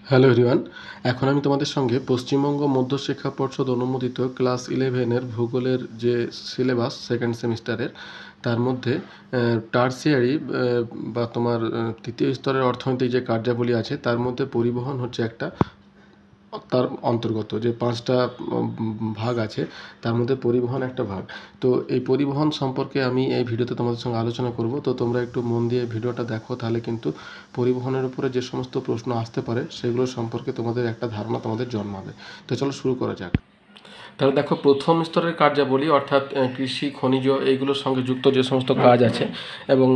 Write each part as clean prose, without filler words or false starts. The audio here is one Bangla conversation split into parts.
হ্যালো এভরিওয়ান, এখন আমি তোমাদের সঙ্গে পশ্চিমবঙ্গ মধ্যশিক্ষা পর্ষদ অনুমোদিত ক্লাস 11-এর ভূগোলের যে সিলেবাস সেকেন্ড সেমিস্টারের তার মধ্যে টার্সিয়ারি বা তোমার তৃতীয় স্তরের অর্থনৈতিক যে কার্যাবলী আছে তার মধ্যে পরিবহন হচ্ছে একটা তার অন্তর্গত। যে 5টা ভাগ আছে তার মধ্যে পরিবহন একটা ভাগ। তো এই পরিবহন সম্পর্কে আমি এই ভিডিওতে তোমাদের সঙ্গে আলোচনা করব। তো তোমরা একটু মন দিয়ে ভিডিওটা দেখো, তাহলে কিন্তু পরিবহনের উপরে যে সমস্ত প্রশ্ন আসতে পারে সেগুলো সম্পর্কে তোমাদের একটা ধারণা তোমাদের জন্মাবে। তো চলো শুরু করা যাক। তাহলে দেখো, প্রথম স্তরের কার্যাবলী অর্থাৎ কৃষি, খনিজ এইগুলোর সঙ্গে যুক্ত যে সমস্ত কাজ আছে এবং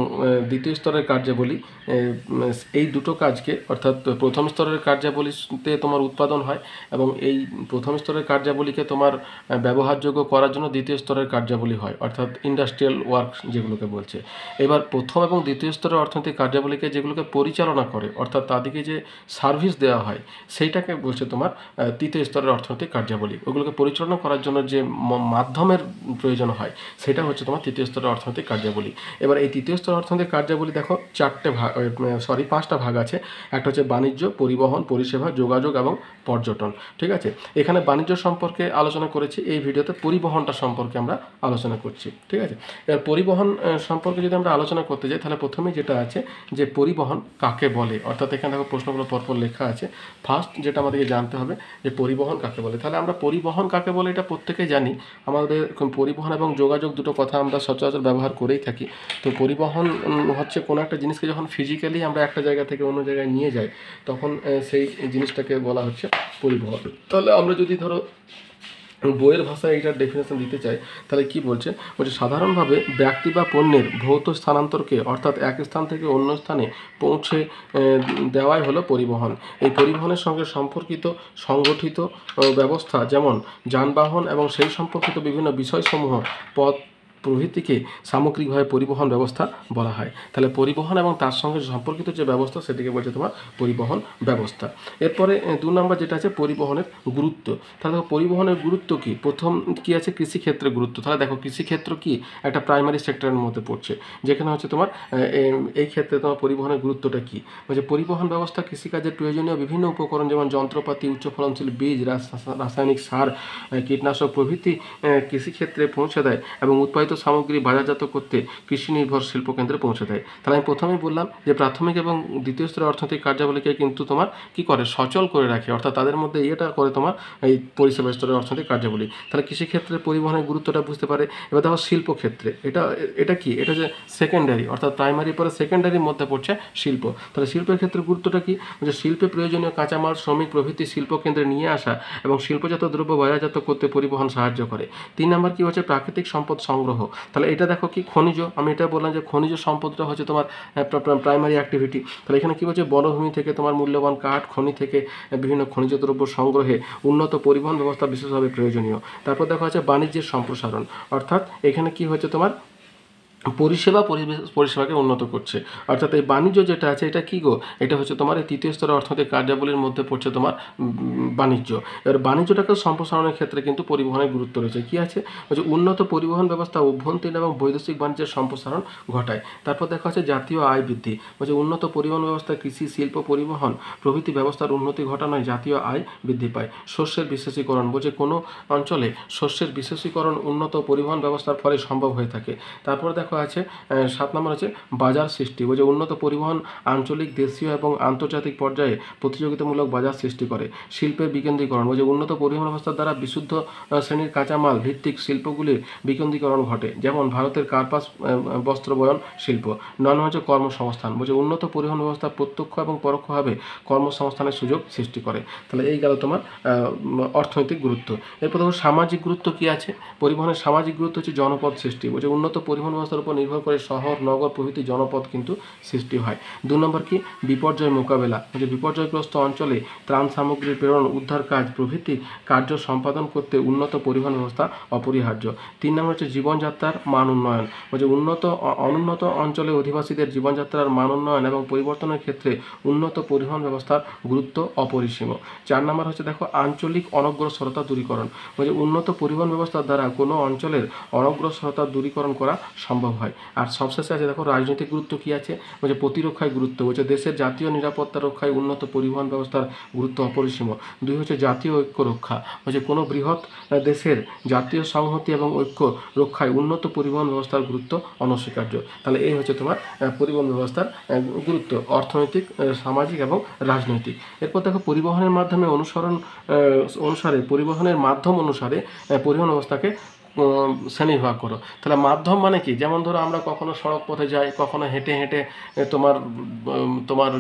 দ্বিতীয় স্তরের কার্যাবলী, এই দুটো কাজকে অর্থাৎ প্রথম স্তরের কার্যাবলীতে তোমার উৎপাদন হয় এবং এই প্রথম স্তরের কার্যাবলীকে তোমার ব্যবহারযোগ্য করার জন্য দ্বিতীয় স্তরের কার্যাবলী হয়, অর্থাৎ ইন্ডাস্ট্রিয়াল ওয়ার্ক যেগুলোকে বলছে। এবার প্রথম এবং দ্বিতীয় স্তরের অর্থনৈতিক কার্যাবলীকে যেগুলোকে পরিচালনা করে অর্থাৎ তাদেরকে যে সার্ভিস দেওয়া হয় সেইটাকে বলছে তোমার তৃতীয় স্তরের অর্থনৈতিক কার্যাবলী। ওগুলোকে পরিচালনা করার জন্য যে মাধ্যমের প্রয়োজন হয় সেটা হচ্ছে তোমার তৃতীয় স্তরের অর্থনৈতিক কার্যাবলী। এবার এই তৃতীয় স্তরের অর্থনৈতিক কার্যাবলী দেখো 5টা ভাগ আছে। একটা হচ্ছে বাণিজ্য, পরিবহন, পরিষেবা, যোগাযোগ এবং পর্যটন। ঠিক আছে, এখানে বাণিজ্য সম্পর্কে আলোচনা করেছি, এই ভিডিওতে পরিবহনটা সম্পর্কে আমরা আলোচনা করছি। ঠিক আছে, এবার পরিবহন সম্পর্কে যদি আমরা আলোচনা করতে যাই তাহলে প্রথমেই যেটা আছে যে পরিবহন কাকে বলে, অর্থাৎ এখানে দেখো প্রশ্নগুলো পরপর লেখা আছে। ফার্স্ট যেটা আমাদেরকে জানতে হবে যে পরিবহন কাকে বলে। তাহলে আমরা পরিবহন কাকে বলে এটা প্রত্যেকেই জানি। আমাদের পরিবহন এবং যোগাযোগ দুটো কথা আমরা সচরাচর ব্যবহার করেই থাকি। তো পরিবহন হচ্ছে কোনো একটা জিনিসকে যখন ফিজিক্যালি আমরা একটা জায়গা থেকে অন্য জায়গায় নিয়ে যাই তখন সেই জিনিসটাকে বলা হচ্ছে পরিবহন। তাহলে আমরা যদি ধরো বইয়ের ভাষায় এইটার ডেফিনেশন দিতে চাই তাহলে কি বলছে, সাধারণভাবে ব্যক্তি বা পণ্যের ভৌত স্থানান্তরকে অর্থাৎ এক স্থান থেকে অন্য স্থানে পৌঁছে দেওয়াই হলো পরিবহন। এই পরিবহনের সঙ্গে সম্পর্কিত সংগঠিত ব্যবস্থা যেমন যানবাহন এবং সেই সম্পর্কিত বিভিন্ন বিষয়সমূহ, পথ প্রভৃতিকে সামগ্রিকভাবে পরিবহন ব্যবস্থা বলা হয়। তাহলে পরিবহন এবং তার সঙ্গে সম্পর্কিত যে ব্যবস্থা সেটিকে বলছে তোমার পরিবহন ব্যবস্থা। এরপরে 2 নম্বর যেটা আছে পরিবহনের গুরুত্ব। তাহলে পরিবহনের গুরুত্ব কি? প্রথম কি আছে কৃষিক্ষেত্রের গুরুত্ব। তাহলে দেখো কৃষিক্ষেত্র কি একটা প্রাইমারি সেক্টরের মধ্যে পড়ছে, যেখানে হচ্ছে তোমার এই ক্ষেত্রে তোমার পরিবহনের গুরুত্বটা কি? পরিবহন ব্যবস্থা কৃষিকাজের প্রয়োজনীয় বিভিন্ন উপকরণ যেমন যন্ত্রপাতি, উচ্চ ফলনশীল বীজ, রাসায়নিক সার, কীটনাশক প্রভৃতি কৃষিক্ষেত্রে পৌঁছে দেয় এবং উৎপাদিত সামগ্রী বাজারজাত করতে কৃষি নির্ভর শিল্পকেন্দ্রে পৌঁছে দেয়। তাহলে আমি প্রথমেই বললাম যে প্রাথমিক এবং দ্বিতীয় স্তরের অর্থনৈতিক কার্যাবলীকে কিন্তু তোমার কি করে সচল করে রাখে, অর্থাৎ তাদের মধ্যে এটা করে তোমার এই পরিষেবা স্তরের অর্থনৈতিক কার্যাবলী। তাহলে কৃষিক্ষেত্রে পরিবহনের গুরুত্বটা বুঝতে পারে। এবার দেখো শিল্পক্ষেত্রে এটা কি, এটা যে সেকেন্ডারি অর্থাৎ প্রাইমারি পরে সেকেন্ডারির মধ্যে পড়ছে শিল্প। তাহলে শিল্পের ক্ষেত্রে গুরুত্বটা কি, শিল্পে প্রয়োজনীয় কাঁচামাল, শ্রমিক প্রভৃতি শিল্পকেন্দ্রে নিয়ে আসা এবং শিল্পজাত দ্রব্য বাজারজাত করতে পরিবহন সাহায্য করে। 3 নম্বর কি হচ্ছে প্রাকৃতিক সম্পদ সংগ্রহ। তাহলে এটা দেখো কি খনিজ, আমি এটা বললাম যে খনিজ সম্পদটা হচ্ছে তোমার প্রাইমারি অ্যাক্টিভিটি। তাহলে এখানে কি হচ্ছে বনভূমি থেকে তোমার মূল্যবান কাঠ, খনি থেকে বিভিন্ন খনিজ দ্রব্য সংগ্রহে উন্নত পরিবহন ব্যবস্থা বিশেষভাবে প্রয়োজনীয়। তারপর দেখা হচ্ছে বাণিজ্যের সম্প্রসারণ, অর্থাৎ এখানে কি হচ্ছে তোমার পরিষেবাকে উন্নত করছে। অর্থাৎ এই বাণিজ্য যেটা আছে এটা কি গো, এটা হচ্ছে তোমার এই তৃতীয় স্তরের অর্থনৈতিক কার্যাবলীর মধ্যে পড়ছে তোমার বাণিজ্য। এবার বাণিজ্যটাকে সম্প্রসারণের ক্ষেত্রে কিন্তু পরিবহনের গুরুত্ব রয়েছে। কি আছে, উন্নত পরিবহন ব্যবস্থা অভ্যন্তরীণ এবং বৈদেশিক বাণিজ্যের সম্প্রসারণ ঘটায়। তারপর দেখা হচ্ছে জাতীয় আয় বৃদ্ধি। উন্নত পরিবহন ব্যবস্থা কৃষি, শিল্প, পরিবহন প্রভৃতি ব্যবস্থার উন্নতি ঘটানোয় জাতীয় আয় বৃদ্ধি পায়। শস্যের বিশেষীকরণ, কোনো অঞ্চলে শস্যের বিশেষীকরণ উন্নত পরিবহন ব্যবস্থার ফলে সম্ভব হয়ে থাকে। তারপরে দেখো আছে 7 নম্বর হচ্ছে বাজার সৃষ্টি। উন্নত পরিবহন আঞ্চলিক, দেশীয় এবং আন্তর্জাতিক পর্যায়ে প্রতিযোগিতামূলক বাজার সৃষ্টি করে। শিল্পের বিকেন্দ্রীকরণ, উন্নত পরিবহন ব্যবস্থার দ্বারা বিশুদ্ধ শ্রেণীর কাঁচামাল ভিত্তিক শিল্পগুলির বিকেন্দ্রীকরণ ঘটে, যেমন ভারতের কার্পাস বস্ত্র বয়ন শিল্প। 9 হচ্ছে কর্মসংস্থান, উন্নত পরিবহন ব্যবস্থা প্রত্যক্ষ এবং পরোক্ষভাবে কর্মসংস্থানের সুযোগ সৃষ্টি করে। তাহলে এই গেল তোমার অর্থনৈতিক গুরুত্ব। এরপর দেখো সামাজিক গুরুত্ব কি আছে। পরিবহনের সামাজিক গুরুত্ব হচ্ছে জনপদ সৃষ্টি। উন্নত পরিবহন ব্যবস্থার উপর নির্ভর করে শহর, নগর প্রভৃতি জনপদ কিন্তু সৃষ্টি হয়। 2 নম্বর কি বিপর্যয় মোকাবেলা। বিপর্যয়গ্রস্ত অঞ্চলে ত্রাণ সামগ্রী প্রেরণ, উদ্ধার কাজ প্রভৃতি কার্য সম্পাদন করতে উন্নত পরিবহন ব্যবস্থা অপরিহার্য। 3 নম্বর হচ্ছে জীবনযাত্রার মান উন্নয়ন। অনুন্নত অঞ্চলে অধিবাসীদের জীবনযাত্রার মান উন্নয়ন এবং পরিবর্তনের ক্ষেত্রে উন্নত পরিবহন ব্যবস্থার গুরুত্ব অপরিসীম। 4 নম্বর হচ্ছে দেখো আঞ্চলিক অনগ্রসরতা দূরীকরণ। উন্নত পরিবহন ব্যবস্থার দ্বারা কোনো অঞ্চলের অনগ্রসরতা দূরীকরণ করা সম্ভব সম্ভব হয়। আর সবশেষে আছে দেখো রাজনৈতিক গুরুত্ব কী আছে, বলছে প্রতিরক্ষায় গুরুত্ব, বলছে দেশের জাতীয় নিরাপত্তা রক্ষায় উন্নত পরিবহন ব্যবস্থার গুরুত্ব অপরিসীম। 2 হচ্ছে জাতীয় ঐক্য রক্ষা, বলছে কোনো বৃহৎ দেশের জাতীয় সংহতি এবং ঐক্য রক্ষায় উন্নত পরিবহন ব্যবস্থার গুরুত্ব অনস্বীকার্য। তাহলে এই হচ্ছে তোমার পরিবহন ব্যবস্থার গুরুত্ব, অর্থনৈতিক, সামাজিক এবং রাজনৈতিক। এরপর দেখো পরিবহনের মাধ্যমে অনুসারে পরিবহনের মাধ্যম অনুসারে পরিবহন ব্যবস্থাকে শ্রেণীবিভাগ করো। তাহলে মাধ্যম মানে কি, যেমন ধরো আমরা কখনো সড়ক পথে যাই, কখনো হেঁটে হেঁটে তোমার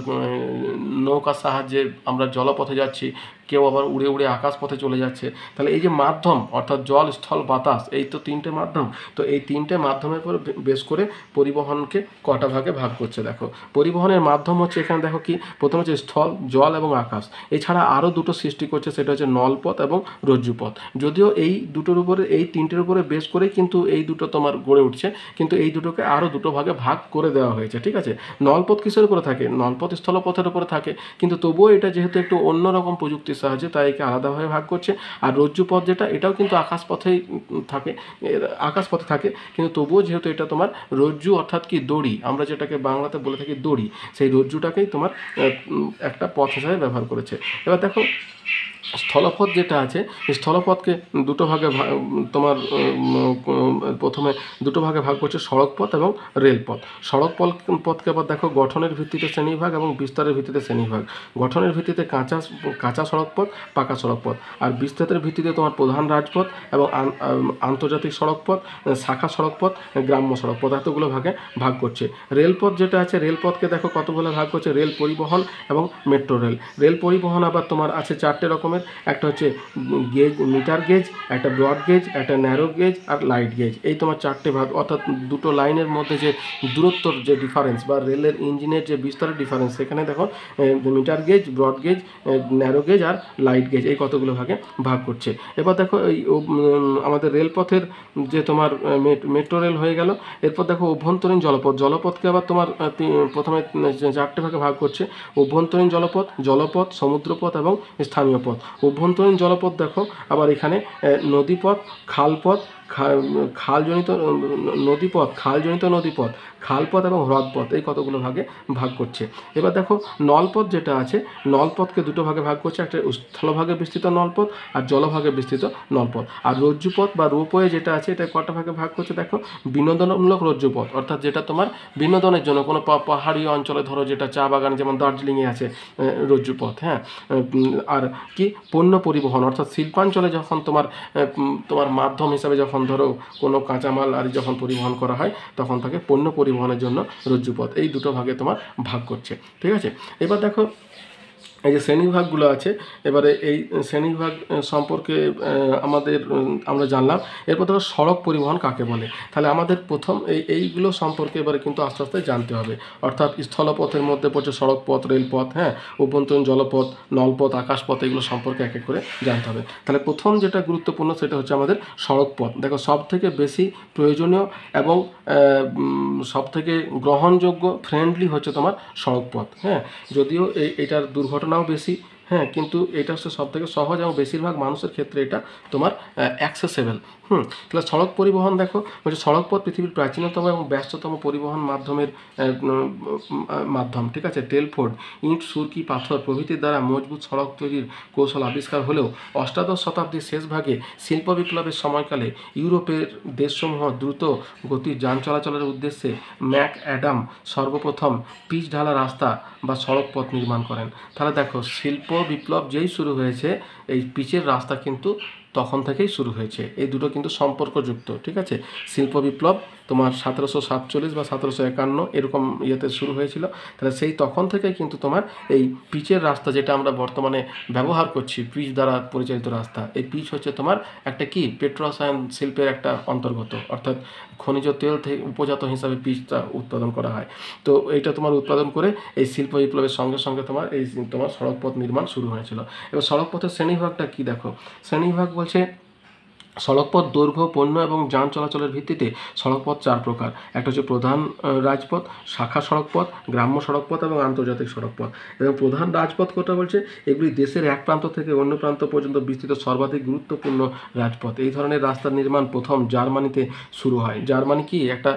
নৌকার সাহায্যে আমরা জলপথে যাচ্ছি, কেউ আবার উড়ে উড়ে আকাশ পথে চলে যাচ্ছে। তাহলে এই যে মাধ্যম অর্থাৎ জল, স্থল, বাতাস, এই তো 3টে মাধ্যম। তো এই 3টে মাধ্যমের উপর বেশ করে পরিবহনকে কটা ভাগে ভাগ করছে। দেখো পরিবহনের মাধ্যম হচ্ছে এখানে দেখো কি, প্রথম হচ্ছে স্থল, জল এবং আকাশ। এছাড়া আরও দুটো সৃষ্টি করছে, সেটা হচ্ছে নলপথ এবং রজ্জুপথ। যদিও এই দুটোর উপরে, এই 3টের উপরে বেশ করে কিন্তু এই দুটো তোমার গড়ে উঠছে, কিন্তু এই দুটোকে আরও দুটো ভাগে ভাগ করে দেওয়া হয়েছে, ঠিক আছে। নলপথ কিসের উপরে থাকে, নলপথ স্থলপথের উপরে থাকে, কিন্তু তবুও এটা যেহেতু একটু অন্যরকম প্রযুক্তির সাহায্যে তাই একে আলাদাভাবে ভাগ করছে। আর রজ্জুপথ যেটা, এটাও কিন্তু আকাশপথেই থাকে, আকাশপথে থাকে, কিন্তু তবুও যেহেতু এটা তোমার রজ্জু অর্থাৎ কি দড়ি, আমরা যেটাকে বাংলাতে বলে থাকি দড়ি, সেই রজ্জুটাকেই তোমার একটা পথ হিসাবে ব্যবহার করেছে। এবার দেখো স্থলপথ যেটা আছে, স্থলপথকে দুটো ভাগে প্রথমে দুটো ভাগে ভাগ করছে, সড়কপথ এবং রেলপথ। পথকে আবার দেখো গঠনের ভিত্তিতে শ্রেণীবিভাগ এবং বিস্তারের ভিত্তিতে শ্রেণীবিভাগ। গঠনের ভিত্তিতে কাঁচা সড়কপথ, পাকা সড়কপথ, আর বিস্তারের ভিত্তিতে তোমার প্রধান রাজপথ এবং আন্তর্জাতিক সড়কপথ, শাখা সড়কপথ, গ্রাম্য সড়কপথ, এতগুলো ভাগে ভাগ করছে। রেলপথ যেটা আছে, রেলপথকে দেখো কতগুলো ভাগ করছে, রেল পরিবহন এবং মেট্রো রেল। রেল পরিবহন আবার তোমার আছে 4টে রকমের, একটা হচ্ছে গেজ, মিটার গেজ, একটা ব্রড গেজ, একটা ন্যারো গেজ আর লাইট গেজ। এই তোমার 4টে ভাগ, অর্থাৎ দুটো লাইনের মধ্যে যে দূরত্বর যে ডিফারেন্স বা রেলের ইঞ্জিনের যে বিস্তারের ডিফারেন্স, সেখানে দেখো metre gauge, broad gauge, narrow gauge আর লাইট গেজ, এই কতগুলো ভাগে ভাগ করছে। এবার দেখো এই আমাদের রেলপথের যে তোমার মেট্রো রেল হয়ে গেল। এরপর দেখো অভ্যন্তরীণ জলপথ। জলপথকে আবার তোমার প্রথমে 4টে ভাগে ভাগ করছে, অভ্যন্তরীণ জলপথ, জলপথ, সমুদ্রপথ এবং স্থানীয় পথ। অভ্যন্তরীণ জলপথ দেখো আবার এখানে নদীপথ, খালপথ, খালজনিত নদীপথ, খালপথ এবং হ্রদপথ, এই কতগুলো ভাগে ভাগ করছে। এবার দেখো নলপথ যেটা আছে, নলপথকে দুটো ভাগে ভাগ করছে, একটা স্থলভাগে বিস্তৃত নলপথ আর জলভাগে বিস্তৃত নলপথ। আর রজ্জুপথ বা রোপওয়ে যেটা আছে, এটা কটা ভাগে ভাগ করছে দেখো, বিনোদনমূলক রজ্জুপথ, অর্থাৎ যেটা তোমার বিনোদনের জন্য কোনো পাহাড়ি অঞ্চলে, ধরো যেটা চা বাগান যেমন দার্জিলিংয়ে আছে রজ্জুপথ, হ্যাঁ। আর কি পণ্য পরিবহন, অর্থাৎ শিল্পাঞ্চলে যখন তোমার মাধ্যম হিসাবে যখন ধরো কোনো কাঁচামাল আর যখন পরিবহন করা হয়, তখন তাকে পণ্য পরিবহনের জন্য রজ্জুপথ, এই দুটো ভাগে তোমার ভাগ করছে, ঠিক আছে। এবার দেখো এই যে শ্রেণীবিভাগগুলো আছে, এবারে এই শ্রেণীবিভাগ সম্পর্কে আমরা জানলাম। এরপর দেখো সড়ক পরিবহন কাকে বলে। তাহলে আমাদের প্রথম এইগুলো সম্পর্কে এবারে কিন্তু আস্তে আস্তে জানতে হবে। অর্থাৎ স্থলপথের মধ্যে পড়ছে সড়কপথ, রেলপথ, হ্যাঁ, অভ্যন্তরীণ জলপথ, নলপথ, আকাশপথ, এগুলো সম্পর্কে এক এক করে জানতে হবে। তাহলে প্রথম যেটা গুরুত্বপূর্ণ সেটা হচ্ছে আমাদের সড়কপথ। দেখো সবথেকে বেশি প্রয়োজনীয় এবং সবথেকে গ্রহণযোগ্য, ফ্রেন্ডলি হচ্ছে তোমার সড়কপথ, হ্যাঁ। যদিও এটার দুর্ঘটনাও বেশি, হ্যাঁ, কিন্তু এটা হচ্ছে সবথেকে সহজ এবং বেশিরভাগ মানুষের ক্ষেত্রে এটা তোমার অ্যাক্সেসেবল। তাহলে সড়ক পরিবহন দেখো, বলছে সড়কপথ পৃথিবীর প্রাচীনতম এবং ব্যস্ততম পরিবহন মাধ্যম, ঠিক আছে। টেলফোর্ড, ইট, সুরকি, পাথর প্রভৃতির দ্বারা মজবুত সড়ক তৈরির কৌশল আবিষ্কার হলেও অষ্টাদশ শতাব্দীর শেষ ভাগে শিল্প বিপ্লবের সময়কালে ইউরোপের দেশসমূহ দ্রুত গতির যান চলাচলের উদ্দেশ্যে ম্যাক অ্যাডাম সর্বপ্রথম পিচ ঢালা রাস্তা বা সড়কপথ নির্মাণ করেন। তাহলে দেখো শিল্প বিপ্লব যেই শুরু হয়েছে, এই পিচের রাস্তা কিন্তু তখন থেকেই শুরু হয়েছে। এই দুটো কিন্তু সম্পর্কযুক্ত, ঠিক আছে। শিল্প বিপ্লব তোমার 1747 বা 1751 এরকম ইয়েতে শুরু হয়েছিল। তাহলে সেই তখন থেকেই কিন্তু তোমার এই পিচের রাস্তা, যেটা আমরা বর্তমানে ব্যবহার করছি, পিচ দ্বারা পরিচালিত রাস্তা, এই পিচ হচ্ছে তোমার একটা কি পেট্রোরসায়ন শিল্পের একটা অন্তর্গত, অর্থাৎ খনিজ তেল থেকে উপজাত হিসাবে পিচটা উৎপাদন করা হয়। তো এইটা তোমার উৎপাদন করে এই শিল্প বিপ্লবের সঙ্গে সঙ্গে তোমার সড়কপথ নির্মাণ শুরু হয়েছিল। এবার সড়কপথের শ্রেণীবিভাগটা কি দেখো, শ্রেণীবিভাগ বলছে সড়কপথ দৈর্ঘ্য, পণ্য এবং যান চলাচলের ভিত্তিতে সড়কপথ 4 প্রকার। একটা হচ্ছে প্রধান রাজপথ, শাখা সড়কপথ, গ্রাম্য সড়কপথ এবং আন্তর্জাতিক সড়কপথ। এবং প্রধান রাজপথ কোনটা বলছে, এগুলি দেশের এক প্রান্ত থেকে অন্য প্রান্ত পর্যন্ত বিস্তৃত সর্বাধিক গুরুত্বপূর্ণ রাজপথ। এই ধরনের রাস্তার নির্মাণ প্রথম জার্মানিতে শুরু হয়। জার্মানি কি একটা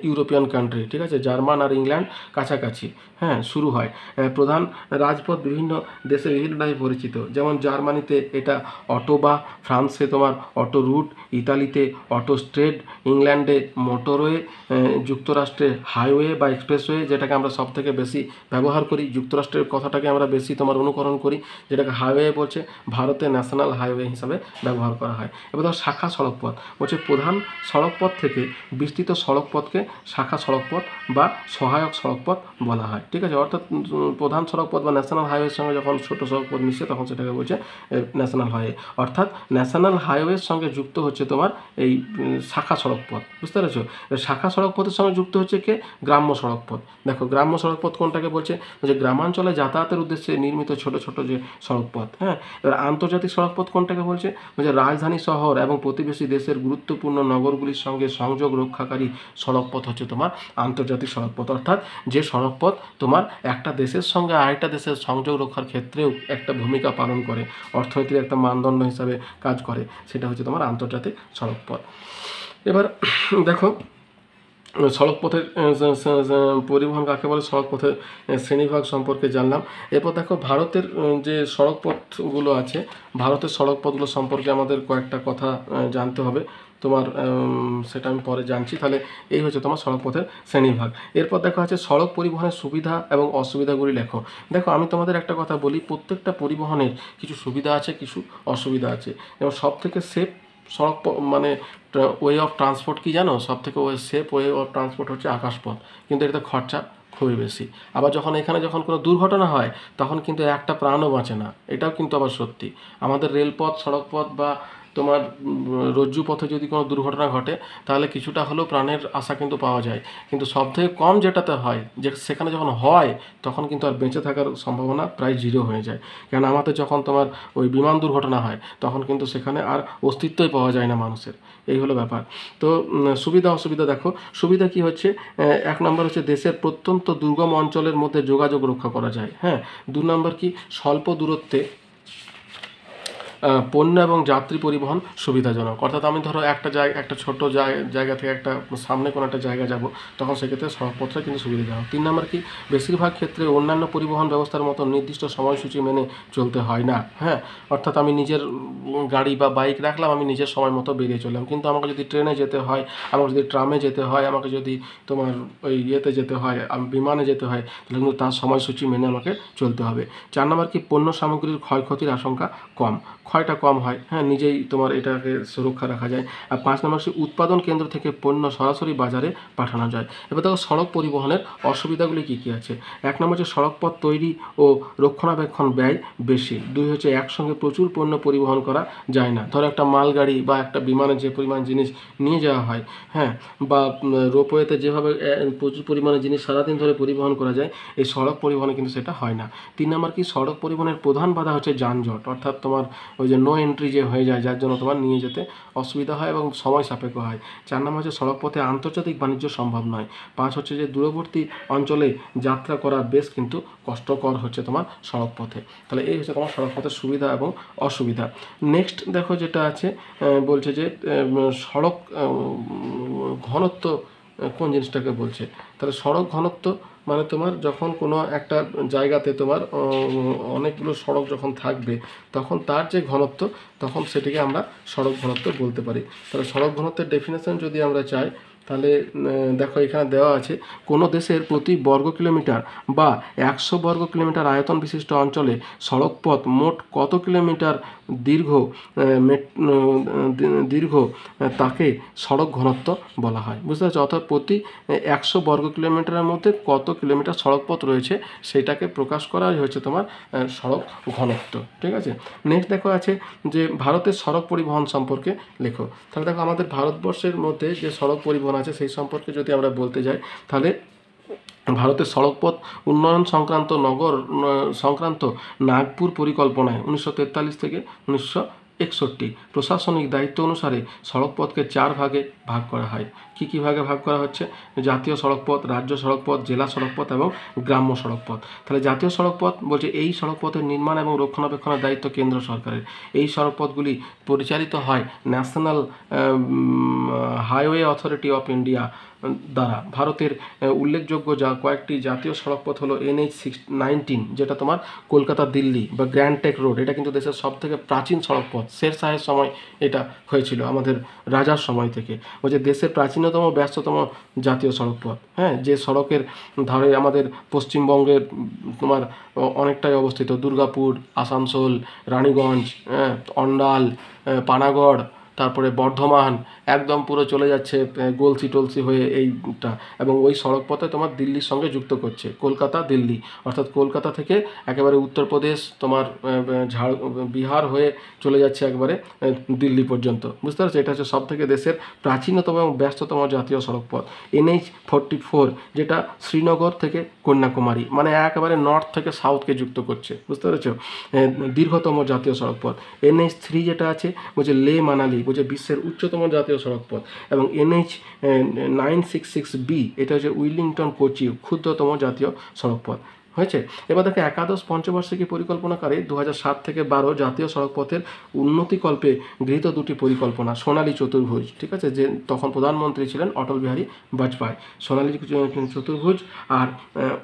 ইউরোপিয়ান কান্ট্রি, ঠিক আছে, জার্মান আর ইংল্যান্ড কাছাকাছি, হ্যাঁ, শুরু হয়। প্রধান রাজপথ বিভিন্ন দেশে বিভিন্ন নামে পরিচিত, যেমন জার্মানিতে এটা অটোবা, ফ্রান্সে তোমার অটো রুট, ইতালিতে অটোস্ট্রেড, ইংল্যান্ডে মোটরওয়ে, যুক্তরাষ্ট্রে হাইওয়ে বা এক্সপ্রেসওয়ে, যেটাকে আমরা সব থেকে বেশি ব্যবহার করি, যুক্তরাষ্ট্রের কথাটাকে আমরা বেশি তোমার অনুকরণ করি, যেটাকে হাইওয়ে বলছে, ভারতে ন্যাশনাল হাইওয়ে হিসাবে ব্যবহার করা হয়। এবার ধর শাখা সড়কপথ বলছে, প্রধান সড়কপথ থেকে বিস্তৃত সড়কপথকে শাখা সড়কপথ বা সহায়ক সড়কপথ বলা হয়, ঠিক আছে। অর্থাৎ প্রধান সড়কপথ বা ন্যাশনাল হাইওয়ের সঙ্গে যখন ছোটো সড়কপথ মিশে তখন সেটাকে বলছে ন্যাশনাল হাইওয়ে। অর্থাৎ ন্যাশনাল হাইওয়ের সঙ্গে যুক্ত হচ্ছে তোমার এই শাখা সড়কপথ, বুঝতে পেরেছো। শাখা সড়কপথের সঙ্গে যুক্ত হচ্ছে কে, গ্রাম্য সড়কপথ। দেখো গ্রাম্য সড়কপথ কোনটাকে বলছে, যে গ্রামাঞ্চলে যাতায়াতের উদ্দেশ্যে নির্মিত ছোট ছোট যে সড়কপথ, হ্যাঁ। এবার আন্তর্জাতিক সড়কপথ কোনটাকে বলছে, যে রাজধানী শহর এবং প্রতিবেশী দেশের গুরুত্বপূর্ণ নগরগুলির সঙ্গে সংযোগ রক্ষাকারী সড়কপথ হচ্ছে তোমার আন্তর্জাতিক সড়কপথ। অর্থাৎ যে সড়কপথ তোমার একটা দেশের সঙ্গে আরেকটা দেশের সংযোগ রক্ষার ক্ষেত্রেও একটা ভূমিকা পালন করে, অর্থনীতির একটা মানদণ্ড হিসাবে কাজ করে, সেটা হচ্ছে তোমার আন্তর্জাতিক সড়কপথ। এবার দেখো সড়কপথের পরিবহন কাকে বলে, সড়কপথের শ্রেণীভাগ সম্পর্কে জানলাম। এরপর দেখো ভারতের যে সড়কপথগুলো আছে, ভারতের সড়কপথগুলো সম্পর্কে আমাদের কয়েকটা কথা জানতে হবে তোমার, সেটা আমি পরে জানছি। তাহলে এই হচ্ছে তোমার সড়কপথের শ্রেণীভাগ। এরপর দেখো আছে সড়ক পরিবহনের সুবিধা এবং অসুবিধাগুলি লেখো। দেখো আমি তোমাদের একটা কথা বলি, প্রত্যেকটা পরিবহনের কিছু সুবিধা আছে, কিছু অসুবিধা আছে। এবং সব থেকে সেফ সড়ক মানে ওয়ে অফ ট্রান্সপোর্ট কি জানো, সব থেকে সেফ ওয়ে অফ ট্রান্সপোর্ট হচ্ছে আকাশপথ, কিন্তু এটাতে খরচা খুবই বেশি। আবার যখন কোনো দুর্ঘটনা হয় তখন কিন্তু একটা প্রাণও বাঁচে না, এটাও কিন্তু আবার সত্যি। আমাদের রেলপথ, সড়কপথ বা তোমার রজ্জু পথে যদি কোনো দুর্ঘটনা ঘটে তাহলে কিছুটা হলেও প্রাণের আশা কিন্তু পাওয়া যায়, কিন্তু সবথেকে কম যেটাতে হয়, যে সেখানে যখন হয় তখন কিন্তু আর বেঁচে থাকার সম্ভাবনা প্রায় জিরো হয়ে যায়। কেন আমাদের যখন তোমার ওই বিমান দুর্ঘটনা হয় তখন কিন্তু সেখানে আর অস্তিত্বই পাওয়া যায় না মানুষের, এই হলো ব্যাপার। তো সুবিধা অসুবিধা দেখো, সুবিধা কি হচ্ছে, এক নম্বর হচ্ছে দেশের প্রত্যন্ত দুর্গম অঞ্চলের মধ্যে যোগাযোগ রক্ষা করা যায়, হ্যাঁ। দু নম্বর কি, স্বল্প দূরত্বে পণ্য এবং যাত্রী পরিবহন সুবিধাজনক। অর্থাৎ আমি ধরো একটা ছোট জায়গা থেকে একটা সামনে কোনো একটা জায়গা যাব, তখন সেক্ষেত্রে সড়কপথটা কিন্তু সুবিধাজনক। 3 নম্বর কি, বেশিরভাগ ক্ষেত্রে অন্যান্য পরিবহন ব্যবস্থার মতো নির্দিষ্ট সময়সূচি মেনে চলতে হয় না, হ্যাঁ। অর্থাৎ আমি নিজের গাড়ি বা বাইক রাখলাম, আমি নিজের সময় মতো বেরিয়ে চললাম, কিন্তু আমাকে যদি ট্রেনে যেতে হয়, আমাকে যদি ট্রামে যেতে হয়, আমাকে যদি তোমার ওই ইয়েতে যেতে হয়, বিমানে যেতে হয়, তাহলে কিন্তু তার সময়সূচি মেনে আমাকে চলতে হবে। 4 নম্বর কি, পণ্য সামগ্রীর ক্ষয়ক্ষতির আশঙ্কা কম, ক্ষয়টা কম হয়, হ্যাঁ, নিজেই তোমার এটাকে সুরক্ষা রাখা যায়। আর 5 নম্বর হচ্ছে উৎপাদন কেন্দ্র থেকে পণ্য সরাসরি বাজারে পাঠানো যায়। এবার দেখো সড়ক পরিবহনের অসুবিধাগুলি কী কী আছে। 1 নম্বর হচ্ছে সড়কপথ তৈরি ও রক্ষণাবেক্ষণ ব্যয় বেশি। 2 হচ্ছে একসঙ্গে প্রচুর পণ্য পরিবহন করা যায় না। ধরো একটা মালগাড়ি বা একটা বিমানে যে পরিমাণ জিনিস নিয়ে যাওয়া হয়, হ্যাঁ, বা রোপওয়েতে যেভাবে প্রচুর পরিমাণে জিনিস সারাদিন ধরে পরিবহন করা যায়, এই সড়ক পরিবহনে কিন্তু সেটা হয় না। 3 নম্বর কি, সড়ক পরিবহনের প্রধান বাধা হচ্ছে যানজট, অর্থাৎ তোমার ওই যে নো এন্ট্রি যে হয়ে যায়, যার জন্য তোমার নিয়ে যেতে অসুবিধা হয় এবং সময় সাপেক্ষ হয়। 4 নম্বর হচ্ছে সড়কপথে আন্তর্জাতিক বাণিজ্য সম্ভব নয়। 5 হচ্ছে যে দূরবর্তী অঞ্চলে যাত্রা করা বেশ কিন্তু কষ্টকর হচ্ছে তোমার সড়কপথে। তাহলে এই হচ্ছে তোমার সড়কপথের সুবিধা এবং অসুবিধা। নেক্সট দেখো যেটা আছে, বলছে যে সড়ক ঘনত্ব কোন জিনিসটাকে বলছে। তাহলে সড়ক ঘনত্ব মানে তোমার যখন কোনো একটা জায়গাতে তোমার অনেকগুলো সড়ক যখন থাকবে তখন তার যে ঘনত্ব, তখন সেটিকে আমরা সড়ক ঘনত্ব বলতে পারি। তাহলে সড়ক ঘনত্বের ডেফিনেশন যদি আমরা চাই, তাহলে দেখো এখানে দেওয়া আছে, কোনো দেশের প্রতি বর্গ কিলোমিটার বা 100 বর্গ কিলোমিটার আয়তন বিশিষ্ট অঞ্চলে সড়কপথ মোট কত কিলোমিটার দীর্ঘ তাকে সড়ক ঘনত্ব বলা হয়, বুঝতে পারছো। অর্থাৎ প্রতি 100 বর্গ কিলোমিটারের মধ্যে কত কিলোমিটার সড়কপথ রয়েছে সেটাকে প্রকাশ করাই হচ্ছে তোমার সড়ক ঘনত্ব, ঠিক আছে। নেক্সট দেখো আছে যে ভারতের সড়ক পরিবহন সম্পর্কে লেখো। তাহলে দেখো আমাদের ভারতবর্ষের মধ্যে যে সড়ক পরিবহন আছে সেই সম্পর্কে যদি আমরা বলতে যাই, তাহলে ভারতের সড়কপথ উন্নয়ন সংক্রান্ত নাগপুর পরিকল্পনায় 1943 থেকে 61। প্রশাসনিক দায়িত্ব অনুসারে সড়কপথকে 4 ভাগে ভাগ করা হয়। কী ভাগে ভাগ করা হচ্ছে? জাতীয় সড়কপথ, রাজ্য সড়কপথ, জেলা সড়কপথ এবং গ্রাম্য সড়কপথ। তাহলে জাতীয় সড়কপথ বলছে এই সড়কপথের নির্মাণ এবং রক্ষণাবেক্ষণের দায়িত্ব কেন্দ্র সরকারের। এই সড়কপথগুলি পরিচালিত হয় national highway authority of India দ্বারা। ভারতের উল্লেখযোগ্য কয়েকটি জাতীয় সড়কপথ হলো NH-19, যেটা তোমার কলকাতা দিল্লি বা গ্র্যান্ড ট্র্যাঙ্ক রোড। এটা কিন্তু দেশের সবথেকে প্রাচীন সড়কপথ। শের শাহের সময় এটা হয়েছিল, আমাদের রাজার সময় থেকে। বলছে দেশের প্রাচীনতম ব্যস্ততম জাতীয় সড়কপথ। হ্যাঁ, যে সড়কের ধারে আমাদের পশ্চিমবঙ্গের তোমার অনেকটাই অবস্থিত। দুর্গাপুর, আসানসোল, রানীগঞ্জ, অন্ডাল, পানাগড়, তারপরে বর্ধমান, একদম পুরো চলে যাচ্ছে গলসি টলসি হয়ে এইটা, এবং ওই সড়কপথে তোমার দিল্লির সঙ্গে যুক্ত করছে, কলকাতা দিল্লি। অর্থাৎ কলকাতা থেকে একেবারে উত্তরপ্রদেশ তোমার বিহার হয়ে চলে যাচ্ছে একবারে দিল্লি পর্যন্ত। বুঝতে পারছো? এটা হচ্ছে সবথেকে দেশের প্রাচীনতম এবং ব্যস্ততম জাতীয় সড়কপথ। NH-44, যেটা শ্রীনগর থেকে কন্যাকুমারী, মানে একেবারে নর্থ থেকে সাউথকে যুক্ত করছে। বুঝতে পেরেছো? দীর্ঘতম জাতীয় সড়কপথ। NH-3 যেটা আছে বলছে লে মানালি, বলছে বিশ্বের উচ্চতম জাতীয় সড়কপথ। এবং NH-966B, এটা হচ্ছে উইলিংটন কোচি, ক্ষুদ্রতম জাতীয় সড়কপথ। হয়েছে? এবার দেখো একাদশ পঞ্চবার্ষিকী পরিকল্পনাকারে 2007 থেকে 12 জাতীয় সড়কপথের উন্নতিকল্পে গৃহীত দুটি পরিকল্পনা। সোনালী চতুর্ভুজ, ঠিক আছে, যে তখন প্রধানমন্ত্রী ছিলেন অটল বিহারী বাজপেয়ী। সোনালী চতুর্ভুজ আর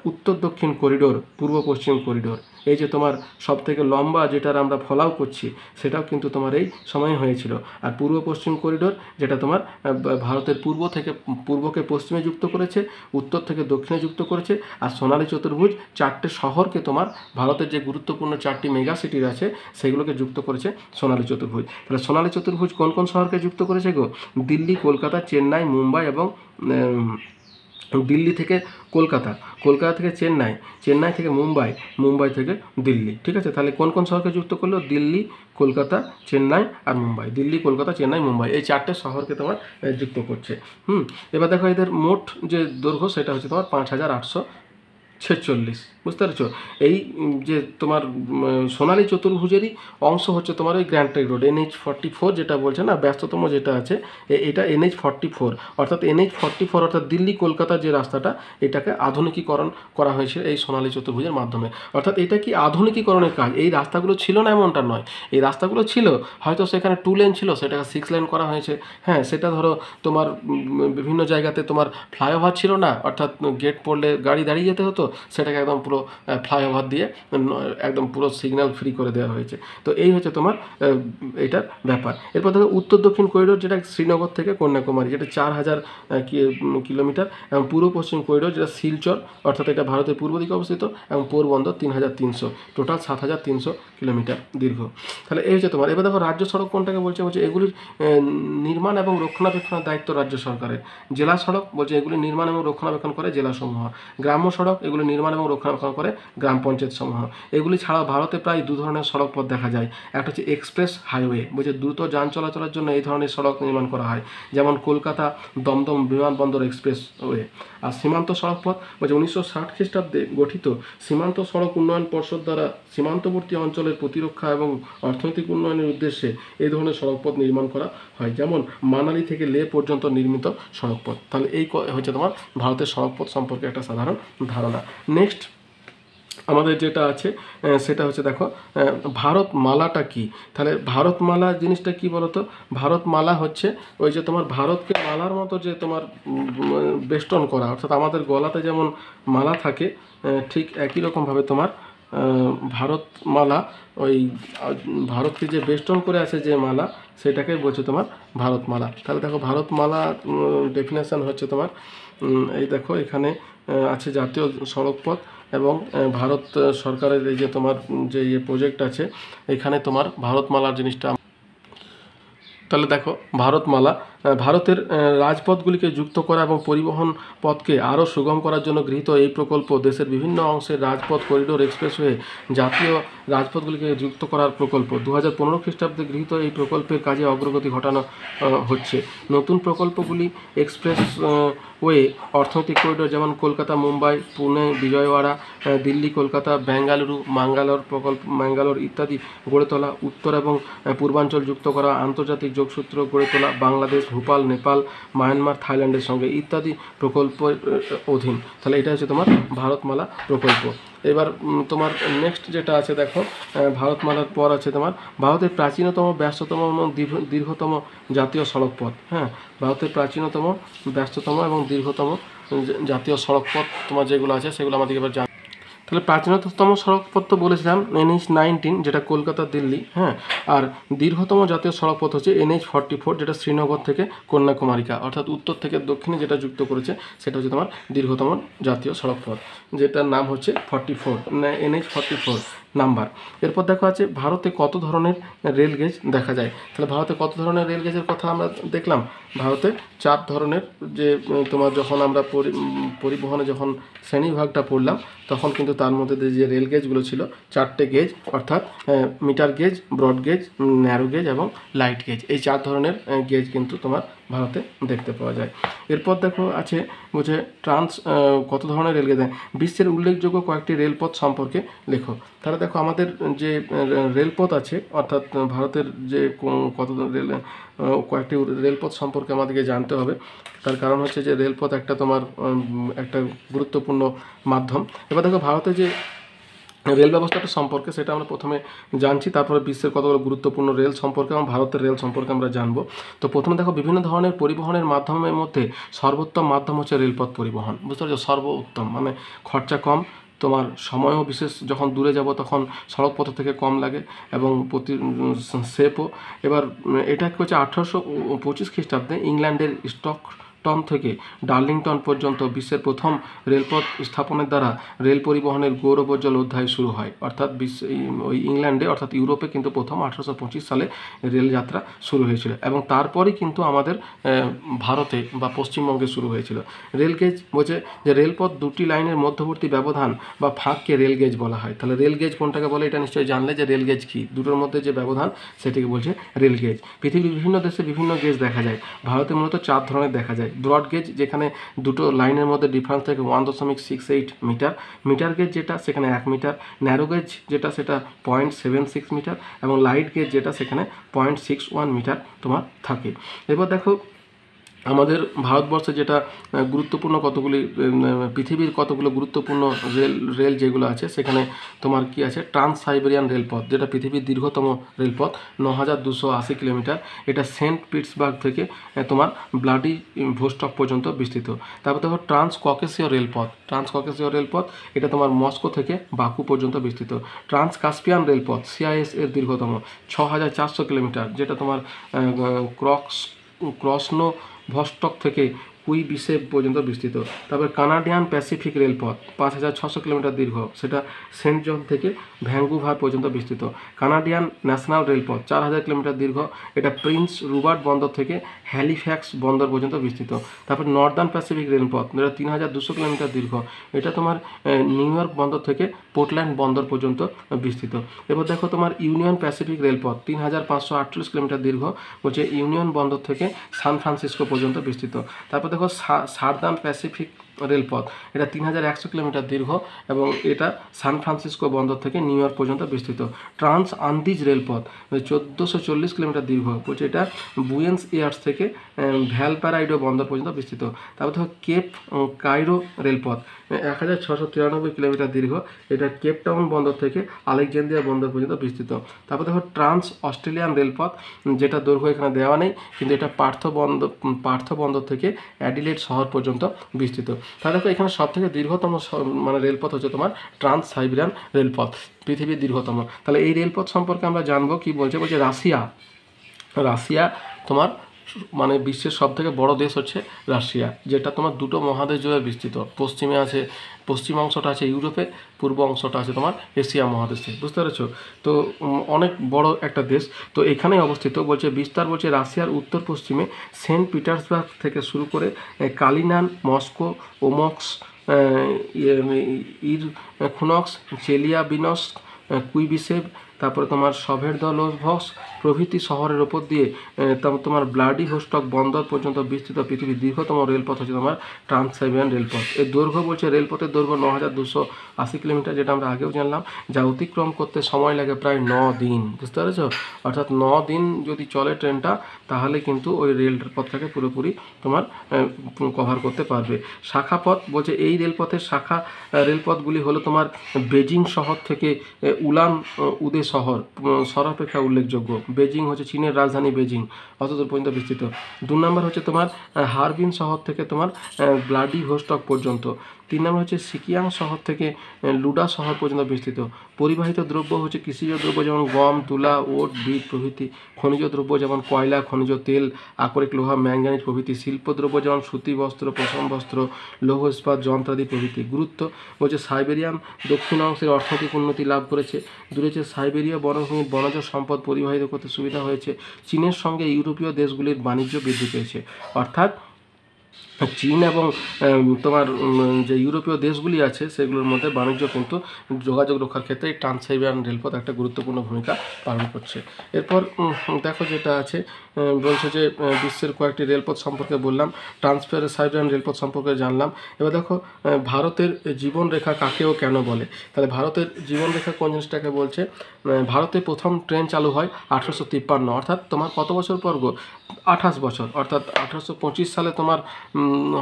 উত্তর দক্ষিণ করিডোর, পূর্ব পশ্চিম করিডোর। এই যে তোমার সবথেকে লম্বা যেটার আমরা ফলাও করছি, সেটাও কিন্তু তোমার এই সময় হয়েছিল। আর পূর্ব পশ্চিম করিডোর, যেটা তোমার ভারতের পূর্বকে পশ্চিমে যুক্ত করেছে, উত্তর থেকে দক্ষিণে যুক্ত করেছে। আর সোনালী চতুর্ভুজ 4টে শহরকে তোমার ভারতের যে গুরুত্বপূর্ণ 4টি মেগা সিটির আছে সেগুলোকে যুক্ত করেছে সোনালী চতুর্ভুজ। তাহলে সোনালী চতুর্ভুজ কোন কোন শহরকে যুক্ত করেছে গো? দিল্লি, কলকাতা, চেন্নাই, মুম্বাই এবং দিল্লি থেকে কলকাতা, কলকাতা থেকে চেন্নাই, চেন্নাই থেকে মুম্বাই, মুম্বাই থেকে দিল্লি। ঠিক আছে? তাহলে কোন কোন শহরকে যুক্ত করলো? দিল্লি, কলকাতা, চেন্নাই আর মুম্বাই। দিল্লি, কলকাতা, চেন্নাই, মুম্বাই, এই 4টে শহরকে তোমার যুক্ত করছে। এবার দেখো এদের মোট যে দৈর্ঘ্য সেটা হচ্ছে তোমার 5846। বুঝতে পারছো? এই যে তোমার সোনালী চতুর্ভুজেরই অংশ হচ্ছে তোমার ওই গ্র্যান্ড ট্র্যাঙ্ক রোড, NH-44 যেটা বলছে না, ব্যস্ততম যেটা আছে, এটা NH-44। অর্থাৎ NH-44 অর্থাৎ দিল্লি কলকাতা যে রাস্তাটা, এটাকে আধুনিকীকরণ করা হয়েছে এই সোনালী চতুর্ভুজের মাধ্যমে। অর্থাৎ এটা কি আধুনিকীকরণের কাজ? এই রাস্তাগুলো ছিল না এমনটা নয়, এই রাস্তাগুলো ছিল, হয়তো সেখানে 2 লেন ছিল, সেটাকে 6 লেন করা হয়েছে। হ্যাঁ, সেটা ধরো তোমার বিভিন্ন জায়গাতে তোমার ফ্লাইওভার ছিল না, অর্থাৎ গেট পড়লে গাড়ি দাঁড়িয়ে যেতে হতো, সেটাকে একদম পুরো ফ্লাইওভার দিয়ে একদম পুরো সিগন্যাল ফ্রি করে দেওয়া হয়েছে। তো এই হচ্ছে তোমার এটার ব্যাপার। এরপর দেখো উত্তর দক্ষিণ করিডোর, যেটা শ্রীনগর থেকে কন্যাকুমারী, যেটা 4000 কিলোমিটার, এবং পূর্ব পশ্চিম করিডোর, যেটা শিলচর, অর্থাৎ এটা ভারতের পূর্ব দিকে অবস্থিত, এবং পোরবন্দর 3300, টোটাল 7300 কিলোমিটার দীর্ঘ। তাহলে এই হচ্ছে তোমার। এবার দেখো রাজ্য সড়ক কোনটাকে বলছে এগুলির নির্মাণ এবং রক্ষণাবেক্ষণের দায়িত্ব রাজ্য সরকারের। জেলা সড়ক বলছে এগুলি নির্মাণ এবং রক্ষণাবেক্ষণ করে জেলাসমূহ। গ্রাম্য সড়ক এগুলি নির্মাণ এবং রক্ষণাবেক্ষণ করে গ্রাম পঞ্চায়েত সমূহ। এগুলি ছাড়াও ভারতে প্রায় 2 ধরনের সড়কপথ দেখা যায়। একটা হচ্ছে এক্সপ্রেস হাইওয়ে, বলছে দ্রুত যান চলাচলের জন্য এই ধরনের সড়ক নির্মাণ করা হয়, যেমন কলকাতা দমদম বিমানবন্দর এক্সপ্রেসওয়ে। আর সীমান্ত সড়কপথ বলছে 1960 খ্রিস্টাব্দে গঠিত সীমান্ত সড়ক উন্নয়ন পর্ষদ দ্বারা সীমান্তবর্তী অঞ্চলের প্রতিরক্ষা এবং অর্থনৈতিক উন্নয়নের উদ্দেশ্যে এই ধরনের সড়কপথ নির্মাণ করা হয়, যেমন মানালি থেকে লে পর্যন্ত নির্মিত সড়কপথ। তাহলে এই হচ্ছে তোমার ভারতের সড়কপথ সম্পর্কে একটা সাধারণ ধারণা। নেক্সট আমাদের যেটা আছে সেটা হচ্ছে দেখো ভারতমালাটা কি। তাহলে ভারতমালা জিনিসটা কি বলতো? ভারতমালা হচ্ছে ওই যে তোমার ভারতকে মালার মতো যে তোমার বেষ্টন করা, অর্থাৎ আমাদের গলাতে যেমন মালা থাকে ঠিক একই রকমভাবে তোমার ভারতমালা, ওই ভারতকে যে বেষ্টন করে আছে যে মালা, সেটাকে বলছে তোমার ভারতমালা। তাহলে দেখো ভারতমালা ডেফিনেশন হচ্ছে তোমার এই দেখো এখানে আছে জাতীয় সড়কপথ এবং ভারত সরকারের এই যে তোমার যে প্রজেক্ট আছে, এখানে তোমার ভারতমালার জিনিসটা। তাহলে দেখো ভারতমালা ভারতের রাজপথগুলিকে যুক্ত করা এবং পরিবহন পথকে আরও সুগম করার জন্য গৃহীত এই প্রকল্প দেশের বিভিন্ন অংশের রাজপথ, করিডোর, এক্সপ্রেসওয়ে, জাতীয় রাজপথগুলিকে যুক্ত করার প্রকল্প। 2015 খ্রিস্টাব্দে গৃহীত এই প্রকল্পের কাজে অগ্রগতি ঘটানো হচ্ছে। নতুন প্রকল্পগুলি এক্সপ্রেস ওয়ে, অর্থনৈতিক করিডোর যেমন কলকাতা, মুম্বাই, পুনে, বিজয়ওয়াড়া, দিল্লি, কলকাতা, বেঙ্গালুরু, ম্যাঙ্গালোর ইত্যাদি গড়ে তোলা, উত্তর এবং পূর্বাঞ্চল যুক্ত করা, আন্তর্জাতিক যোগসূত্র গড়ে তোলা, বাংলাদেশ, ভোপাল, নেপাল, মায়ানমার, থাইল্যান্ডের সঙ্গে ইত্যাদি প্রকল্পের অধীন। তাহলে এটা হচ্ছে তোমার ভারতমালা প্রকল্প। এবার তোমার নেক্সট যেটা আছে দেখো, ভারতমালার পর আছে তোমার ভারতের প্রাচীনতম, ব্যস্ততম এবং দীর্ঘতম জাতীয় সড়ক পথ। হ্যাঁ, ভারতের প্রাচীনতম, ব্যস্ততম এবং দীর্ঘতম জাতীয় সড়ক পথ তোমার যেগুলো আছে সেগুলো আমাদেরকে এবার তাহলে প্রাচীনতম সড়কপথ তো বলেছিলাম NH-19, যেটা কলকাতা, দিল্লি। হ্যাঁ, আর দীর্ঘতম জাতীয় সড়কপথ হচ্ছে NH-44, যেটা শ্রীনগর থেকে কন্যাকুমারিকা, অর্থাৎ উত্তর থেকে দক্ষিণে যেটা যুক্ত করেছে সেটা হচ্ছে তোমার দীর্ঘতম জাতীয় সড়কপথ, যেটার নাম হচ্ছে 44, NH-44 নাম্বার। এরপর দেখো আছে ভারতে কত ধরনের রেল গেজ দেখা যায়। তাহলে ভারতে কত ধরনের রেল গেজের কথা আমরা দেখলাম। ভারতে 4 ধরনের, যে তোমার যখন আমরা পরিবহনে যখন শ্রেণীভাগটা পড়লাম তখন কিন্তু তার মধ্যে যে রেল গেজগুলো ছিল 4টে গেজ, অর্থাৎ metre gauge, broad gauge, narrow gauge এবং লাইট গেজ। এই 4 ধরনের গেজ কিন্তু তোমার ভারতে দেখতে পাওয়া যায়। এরপর দেখো আছে বলছে কত ধরনের রেল গেজ। বিশ্বের উল্লেখযোগ্য কয়েকটি রেলপথ সম্পর্কে লেখো। তাহলে দেখো আমাদের যে রেলপথ আছে, অর্থাৎ ভারতের যে কত কয়েকটি রেলপথ সম্পর্কে আমাদেরকে জানতে হবে। তার কারণ হচ্ছে যে রেলপথ একটা তোমার একটা গুরুত্বপূর্ণ মাধ্যম। এবার দেখো ভারতের যে রেল ব্যবস্থাটা সম্পর্কে সেটা আমরা প্রথমে জানছি, তারপরে বিশ্বের কতগুলো গুরুত্বপূর্ণ রেল সম্পর্কে এবং ভারতের রেল সম্পর্কে আমরা জানবো। তো প্রথমে দেখো বিভিন্ন ধরনের পরিবহনের মাধ্যমের মধ্যে সর্বোত্তম মাধ্যম হচ্ছে রেলপথ পরিবহন। বুঝতে পারছো, সর্বোত্তম মানে খরচা কম, তোমার সময়ও বিশেষ, যখন দূরে যাব তখন সড়কপথ থেকে কম লাগে এবং সেফও। এবার এটা হচ্ছে 1825 খ্রিস্টাব্দে ইংল্যান্ডের স্টকটন থেকে ডার্লিংটন পর্যন্ত বিশ্বের প্রথম রেলপথ স্থাপনের দ্বারা রেল পরিবহনের গৌরবোজ্জ্বল অধ্যায় শুরু হয়। অর্থাৎ ওই ইংল্যান্ডে, অর্থাৎ ইউরোপে কিন্তু প্রথম 1825 সালে রেলযাত্রা শুরু হয়েছিল এবং তারপরেই কিন্তু আমাদের ভারতে বা পশ্চিমবঙ্গে শুরু হয়েছিল। রেলগেজ বলছে যে রেলপথ দুটি লাইনের মধ্যবর্তী ব্যবধান বা ফাঁককে রেলগেজ বলা হয়। তাহলে রেলগেজ কোনটাকে বলে এটা নিশ্চয়ই জানলে, যে রেলগেজ কী, দুটোর মধ্যে যে ব্যবধান সেটিকে বলছে রেলগেজ। পৃথিবীর বিভিন্ন দেশে বিভিন্ন গেজ দেখা যায়। ভারতে মূলত 4 ধরনের দেখা যায়। ব্রড গেজ, যেখানে দুটো লাইনের মধ্যে ডিফারেন্স থাকে 1.68 মিটার। মিটার গেজ যেটা, সেখানে 1 মিটার। ন্যারো গেজ যেটা, সেটা 0.76 মিটার এবং লাইট গেজ যেটা, সেখানে 0.61 মিটার তোমার থাকে। এবার দেখো আমাদের ভারতবর্ষে যেটা গুরুত্বপূর্ণ কতগুলি, পৃথিবীর কতগুলো গুরুত্বপূর্ণ রেল যেগুলো আছে সেখানে তোমার কি আছে, ট্রান্স সাইবেরিয়ান রেলপথ, যেটা পৃথিবীর দীর্ঘতম রেলপথ, 9280 কিলোমিটার। এটা সেন্ট পিটসবার্গ থেকে তোমার ব্লাডি ভোস্টক পর্যন্ত বিস্তৃত। তারপর দেখো ট্রান্স ককেশীয় রেলপথ, এটা তোমার মস্কো থেকে বাকু পর্যন্ত বিস্তৃত। ট্রান্স কাস্পিয়ান রেলপথ, CIS এর দীর্ঘতম, 6400 কিলোমিটার, যেটা তোমার ক্রসনো ভস্টক থেকে কুইবিসেভ পর্যন্ত বিস্তৃত। তারপর কানাডিয়ান প্যাসিফিক রেলপথ, 5600 কিলোমিটার দীর্ঘ, সেটা সেন্ট জন থেকে ভ্যাঙ্কুভার পর্যন্ত বিস্তৃত। কানাডিয়ান ন্যাশনাল রেলপথ, 4000 কিলোমিটার দীর্ঘ, এটা প্রিন্স রুবার্ট বন্দর থেকে হ্যালিফ্যাক্স বন্দর পর্যন্ত বিস্তৃত। তারপর নর্দার্ন প্যাসিফিক রেলপথ, যেটা 3200 কিলোমিটার দীর্ঘ, এটা তোমার নিউ ইয়র্ক বন্দর থেকে পোর্টল্যান্ড বন্দর পর্যন্ত বিস্তৃত। এবার দেখো তোমার ইউনিয়ন প্যাসিফিক রেলপথ, 3548 কিলোমিটার দীর্ঘ, বলছে ইউনিয়ন বন্দর থেকে সান ফ্রান্সিসকো পর্যন্ত বিস্তৃত। তারপর দেখো সার্দার্ন প্যাসিফিক রেলপথ, এটা 3100 কিলোমিটার দীর্ঘ এবং এটা সান ফ্রান্সিসকো বন্দর থেকে নিউ ইয়র্ক পর্যন্ত বিস্তৃত। ট্রান্স আন্দিজ রেলপথ, 1440 কিলোমিটার দীর্ঘ, বলছে এটা বুয়েন্স এয়ার্স থেকে ভ্যালপারাইডো বন্দর পর্যন্ত বিস্তৃত। তারপর দেখো কেপ কাইরো রেলপথ, 1693 কিলোমিটার দীর্ঘ, এটা কেপ টাউন বন্দর থেকে আলেকজান্দ্রিয়া বন্দর পর্যন্ত বিস্তৃত। তারপর দেখো ট্রান্স অস্ট্রেলিয়ান রেলপথ, যেটা দৈর্ঘ্য এখানে দেওয়া নেই, কিন্তু এটা পার্থ বন্দর থেকে অ্যাডিলেড শহর পর্যন্ত বিস্তৃত। তাহলে দেখো এখানে সব থেকে দীর্ঘতম মানে রেলপথ হচ্ছে তোমার ট্রান্স সাইবেরিয়ান রেলপথ, পৃথিবীর দীর্ঘতম। তাহলে এই রেলপথ সম্পর্কে আমরা জানবো কি বলছে রাশিয়া তোমার মানে বিশ্বের সবথেকে বড় দেশ হচ্ছে রাশিয়া, যেটা তোমার দুটো মহাদেশ জুড়ে বিস্তৃত। পশ্চিমে আছে, পশ্চিম অংশটা আছে ইউরোপে, পূর্ব অংশটা আছে তোমার এশিয়া মহাদেশে, বুঝতে পেরেছো? তো অনেক বড় একটা দেশ। তো এখানেই অবস্থিত। বলছে বিস্তার, বলছে রাশিয়ার উত্তর পশ্চিমে সেন্ট পিটার্সবার্গ থেকে শুরু করে কালিনান, মস্কো, ওমস্ক, ইরখুনস্ক, চেলিয়াবিনস্ক, কুইবিসেভ, তারপরে তোমার সভেরদলোভস্ক প্রভৃতি শহরের ওপর দিয়ে তোমার ভ্লাদিভস্টক বন্দর পর্যন্ত বিস্তৃত পৃথিবীর দীর্ঘতম রেলপথ হচ্ছে তোমার ট্রান্স-সাইবেরিয়ান রেলপথ। এর দৈর্ঘ্য, বলছে রেলপথের দৈর্ঘ্য 9280 কিলোমিটার, যেটা আমরা আগেও জানলাম, যা অতিক্রম করতে সময় লাগে প্রায় 9 দিন, বুঝতে পেরেছো? অর্থাৎ 9 দিন যদি চলে ট্রেনটা, তাহলে কিন্তু ওই রেলপথটাকে পুরোপুরি তোমার কভার করতে পারবে। শাখাপথ, বলছে এই রেলপথের শাখা রেলপথগুলি হলো তোমার বেজিং শহর থেকে উলান উদে শহর সর্বাপেক্ষা উল্লেখযোগ্য। বেজিং হচ্ছে চীনের রাজধানী, বেজিং অতদূর পর্যন্ত বিস্তৃত। 2 নম্বর হচ্ছে তোমার হারবিন শহর থেকে তোমার ভ্লাদিভস্টক পর্যন্ত। 3 নম্বর হচ্ছে সিকিয়াং শহর থেকে লুডা শহর পর্যন্ত বিস্তৃত। পরিবাহিত দ্রব্য হচ্ছে কৃষিজ দ্রব্য যেমন গম, তুলা, ওট, বিট প্রভৃতি। খনিজ দ্রব্য যেমন কয়লা, খনিজ তেল, আকরিক লোহা, ম্যাঙ্গানিজ প্রভৃতি। শিল্পদ্রব্য যেমন সুতি বস্ত্র, পশম বস্ত্র, লৌহ ইস্পাত, যন্ত্রাদি প্রভৃতি। গুরুত্ব, বলছে সাইবেরিয়ান দক্ষিণ অংশের অর্থনৈতিক উন্নতি লাভ করেছে। দূরে হচ্ছে সাইবেরীয় বনভূমির বনজ সম্পদ পরিবাহিত করতে সুবিধা হয়েছে। চীনের সঙ্গে ইউরোপীয় দেশগুলির বাণিজ্য বৃদ্ধি পেয়েছে। অর্থাৎ চীন এবং তোমার যে ইউরোপীয় দেশগুলি আছে সেগুলোর মধ্যে বাণিজ্য কিন্তু যোগাযোগ রক্ষার ক্ষেত্রে এই ট্রান্স-সাইবেরিয়ান রেলপথ একটা গুরুত্বপূর্ণ ভূমিকা পালন করছে। এরপর দেখো যেটা আছে, বলছে যে বিশ্বের কয়েকটি রেলপথ সম্পর্কে বললাম, ট্রান্স-সাইবেরিয়ান রেলপথ সম্পর্কে জানলাম। এবার দেখো ভারতের জীবনরেখা কাকে ও কেন বলে। তাহলে ভারতের জীবনরেখা কোন জিনিসটাকে বলছে? ভারতে প্রথম ট্রেন চালু হয় 1853, অর্থাৎ তোমার কত বছর পর গো? 28 বছর, অর্থাৎ 1825 সালে তোমার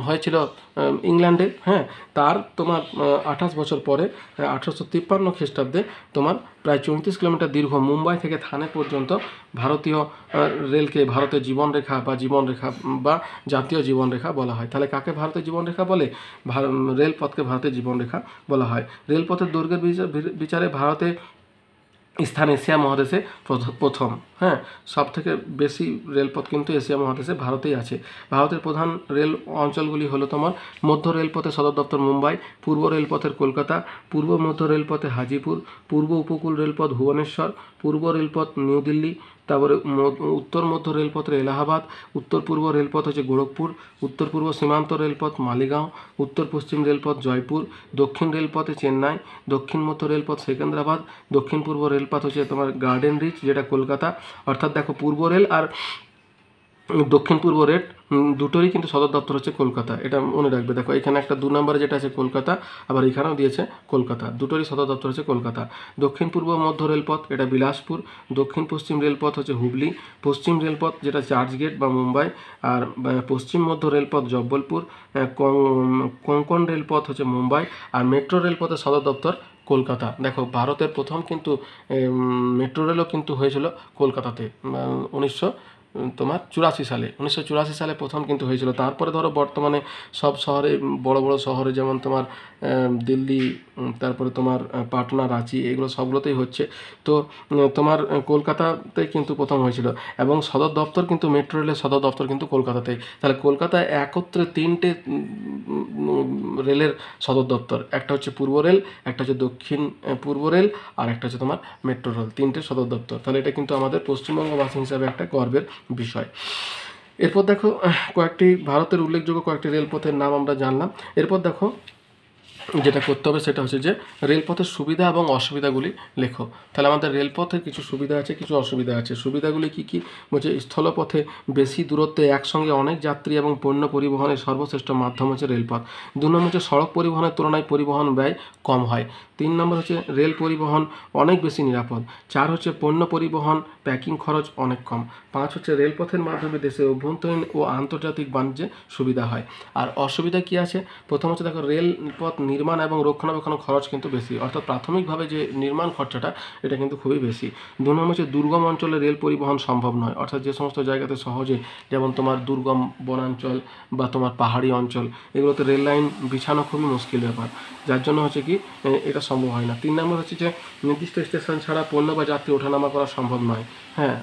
হয়েছিল ইংল্যান্ডে। হ্যাঁ, তার তোমার 28 বছর পরে 1853 খ্রিস্টাব্দে তোমার প্রায় 34 কিলোমিটার দীর্ঘ মুম্বাই থেকে থানে পর্যন্ত ভারতীয় রেলকে ভারতের জীবনরেখা বা জাতীয় জীবনরেখা বলা হয়। তাহলে কাকে ভারতের জীবনরেখা বলে? রেলপথকে ভারতের জীবনরেখা বলা হয়। রেলপথের দৈর্ঘ্যের বিচারে ভারতে স্থান এশিয়া মহাদেশে প্রথম। হ্যাঁ, সব থেকে বেশি রেলপথ কিন্তু এশিয়া মহাদেশে ভারতেই আছে। ভারতের প্রধান রেল অঞ্চলগুলি হলো তোমার মধ্য রেলপথের সদর দপ্তর মুম্বাই, পূর্ব রেলপথের কলকাতা, পূর্ব মধ্য রেলপথে হাজিপুর, পূর্ব উপকূল রেলপথ ভুবনেশ্বর, পূর্ব রেলপথ নিউ দিল্লি, তারপরে উত্তর মধ্য রেলপথের এলাহাবাদ, উত্তর পূর্ব রেলপথ হচ্ছে গোরখপুর, উত্তর পূর্ব সীমান্ত রেলপথ মালিগাঁও, উত্তর পশ্চিম রেলপথ জয়পুর, দক্ষিণ রেলপথে চেন্নাই, দক্ষিণ মধ্য রেলপথ সেকেন্দ্রাবাদ, দক্ষিণ পূর্ব রেলপথ হচ্ছে তোমার গার্ডেন রিচ, যেটা কলকাতা। অর্থাৎ দেখো পূর্ব রেল আর দক্ষিণ পূর্ব রেল দুটোরই কিন্তু সদর দপ্তর হচ্ছে কলকাতা, এটা মনে রাখবে। দেখো এখানে একটা 2 নম্বরে যেটা আছে কলকাতা, আবার এখানেও দিয়েছে কলকাতা, দুটোরই সদর দপ্তর হচ্ছে কলকাতা। দক্ষিণ পূর্ব মধ্য রেলপথ এটা বিলাসপুর, দক্ষিণ পশ্চিম রেলপথ হচ্ছে হুগলি, পশ্চিম রেলপথ যেটা চার্চগেট বা মুম্বাই, আর পশ্চিম মধ্য রেলপথ জব্বলপুর, কোঙ্কণ রেলপথ হচ্ছে মুম্বাই, আর মেট্রো রেলপথের সদর দপ্তর কলকাতা। দেখো ভারতের প্রথম কিন্তু মেট্রো রেলও কিন্তু হয়েছিল কলকাতাতে 1984 সালে প্রথম কিন্তু হয়েছিল। তারপরে ধরো বর্তমানে সব শহরে, বড় বড় শহরে যেমন তোমার দিল্লি, তারপরে তোমার পাটনা, রাঁচি, এগুলো সবগুলোতেই হচ্ছে। তো তোমার কলকাতাতে কিন্তু প্রথম হয়েছিল, এবং সদর দপ্তর কিন্তু মেট্রো রেলের সদর দপ্তর কিন্তু কলকাতাতেই। তাহলে কলকাতায় একত্রে 3টে রেলের সদর দপ্তর, একটা হচ্ছে পূর্ব রেল, একটা হচ্ছে দক্ষিণ পূর্ব রেল, আর একটা হচ্ছে তোমার মেট্রো রেল, 3টে সদর দপ্তর। তাহলে এটা কিন্তু আমাদের পশ্চিমবঙ্গবাসী হিসাবে একটা গর্বের বিষয়। এরপর দেখো কয়েকটি ভারতের উল্লেখযোগ্য কয়েকটি রেলপথের নাম আমরা জানলাম। এরপর দেখো যেটা করতে হবে সেটা হচ্ছে যে রেলপথের সুবিধা এবং অসুবিধাগুলি লেখো। তাহলে আমাদের রেলপথের কিছু সুবিধা আছে, কিছু অসুবিধা আছে। সুবিধাগুলি কী কী? বলছে স্থলপথে বেশি দূরত্বে একসঙ্গে অনেক যাত্রী এবং পণ্য পরিবহনের সর্বশ্রেষ্ঠ মাধ্যম হচ্ছে রেলপথ। 2 নম্বর হচ্ছে সড়ক পরিবহনের তুলনায় পরিবহন ব্যয় কম হয়। 3 নম্বর হচ্ছে রেল পরিবহন অনেক বেশি নিরাপদ। 4 হচ্ছে পণ্য পরিবহন প্যাকিং খরচ অনেক কম। 5 হচ্ছে রেলপথের মাধ্যমে দেশের অভ্যন্তরীণ ও আন্তর্জাতিক বাণিজ্যে সুবিধা হয়। আর অসুবিধা কী আছে? প্রথম হচ্ছে দেখো রেলপথ নির্মাণ এবং রক্ষণাবেক্ষণ খরচ কিন্তু বেশি, অর্থাৎ প্রাথমিকভাবে যে নির্মাণ খরচাটা এটা কিন্তু খুবই বেশি। 2 নম্বর হচ্ছে দুর্গম অঞ্চলে রেল পরিবহন সম্ভব নয়, অর্থাৎ যে সমস্ত জায়গাতে সহজে, যেমন তোমার দুর্গম বনাঞ্চল বা তোমার পাহাড়ি অঞ্চল, এগুলোতে রেল লাইন বিছানো খুবই মুশকিল ব্যাপার, যার জন্য হচ্ছে কি এটা সম্ভব হয় না। 3 নম্বর হচ্ছে যে নির্দিষ্ট স্টেশন ছাড়া পণ্য বা যাত্রী ওঠানামা করা সম্ভব নয়। হ্যাঁ,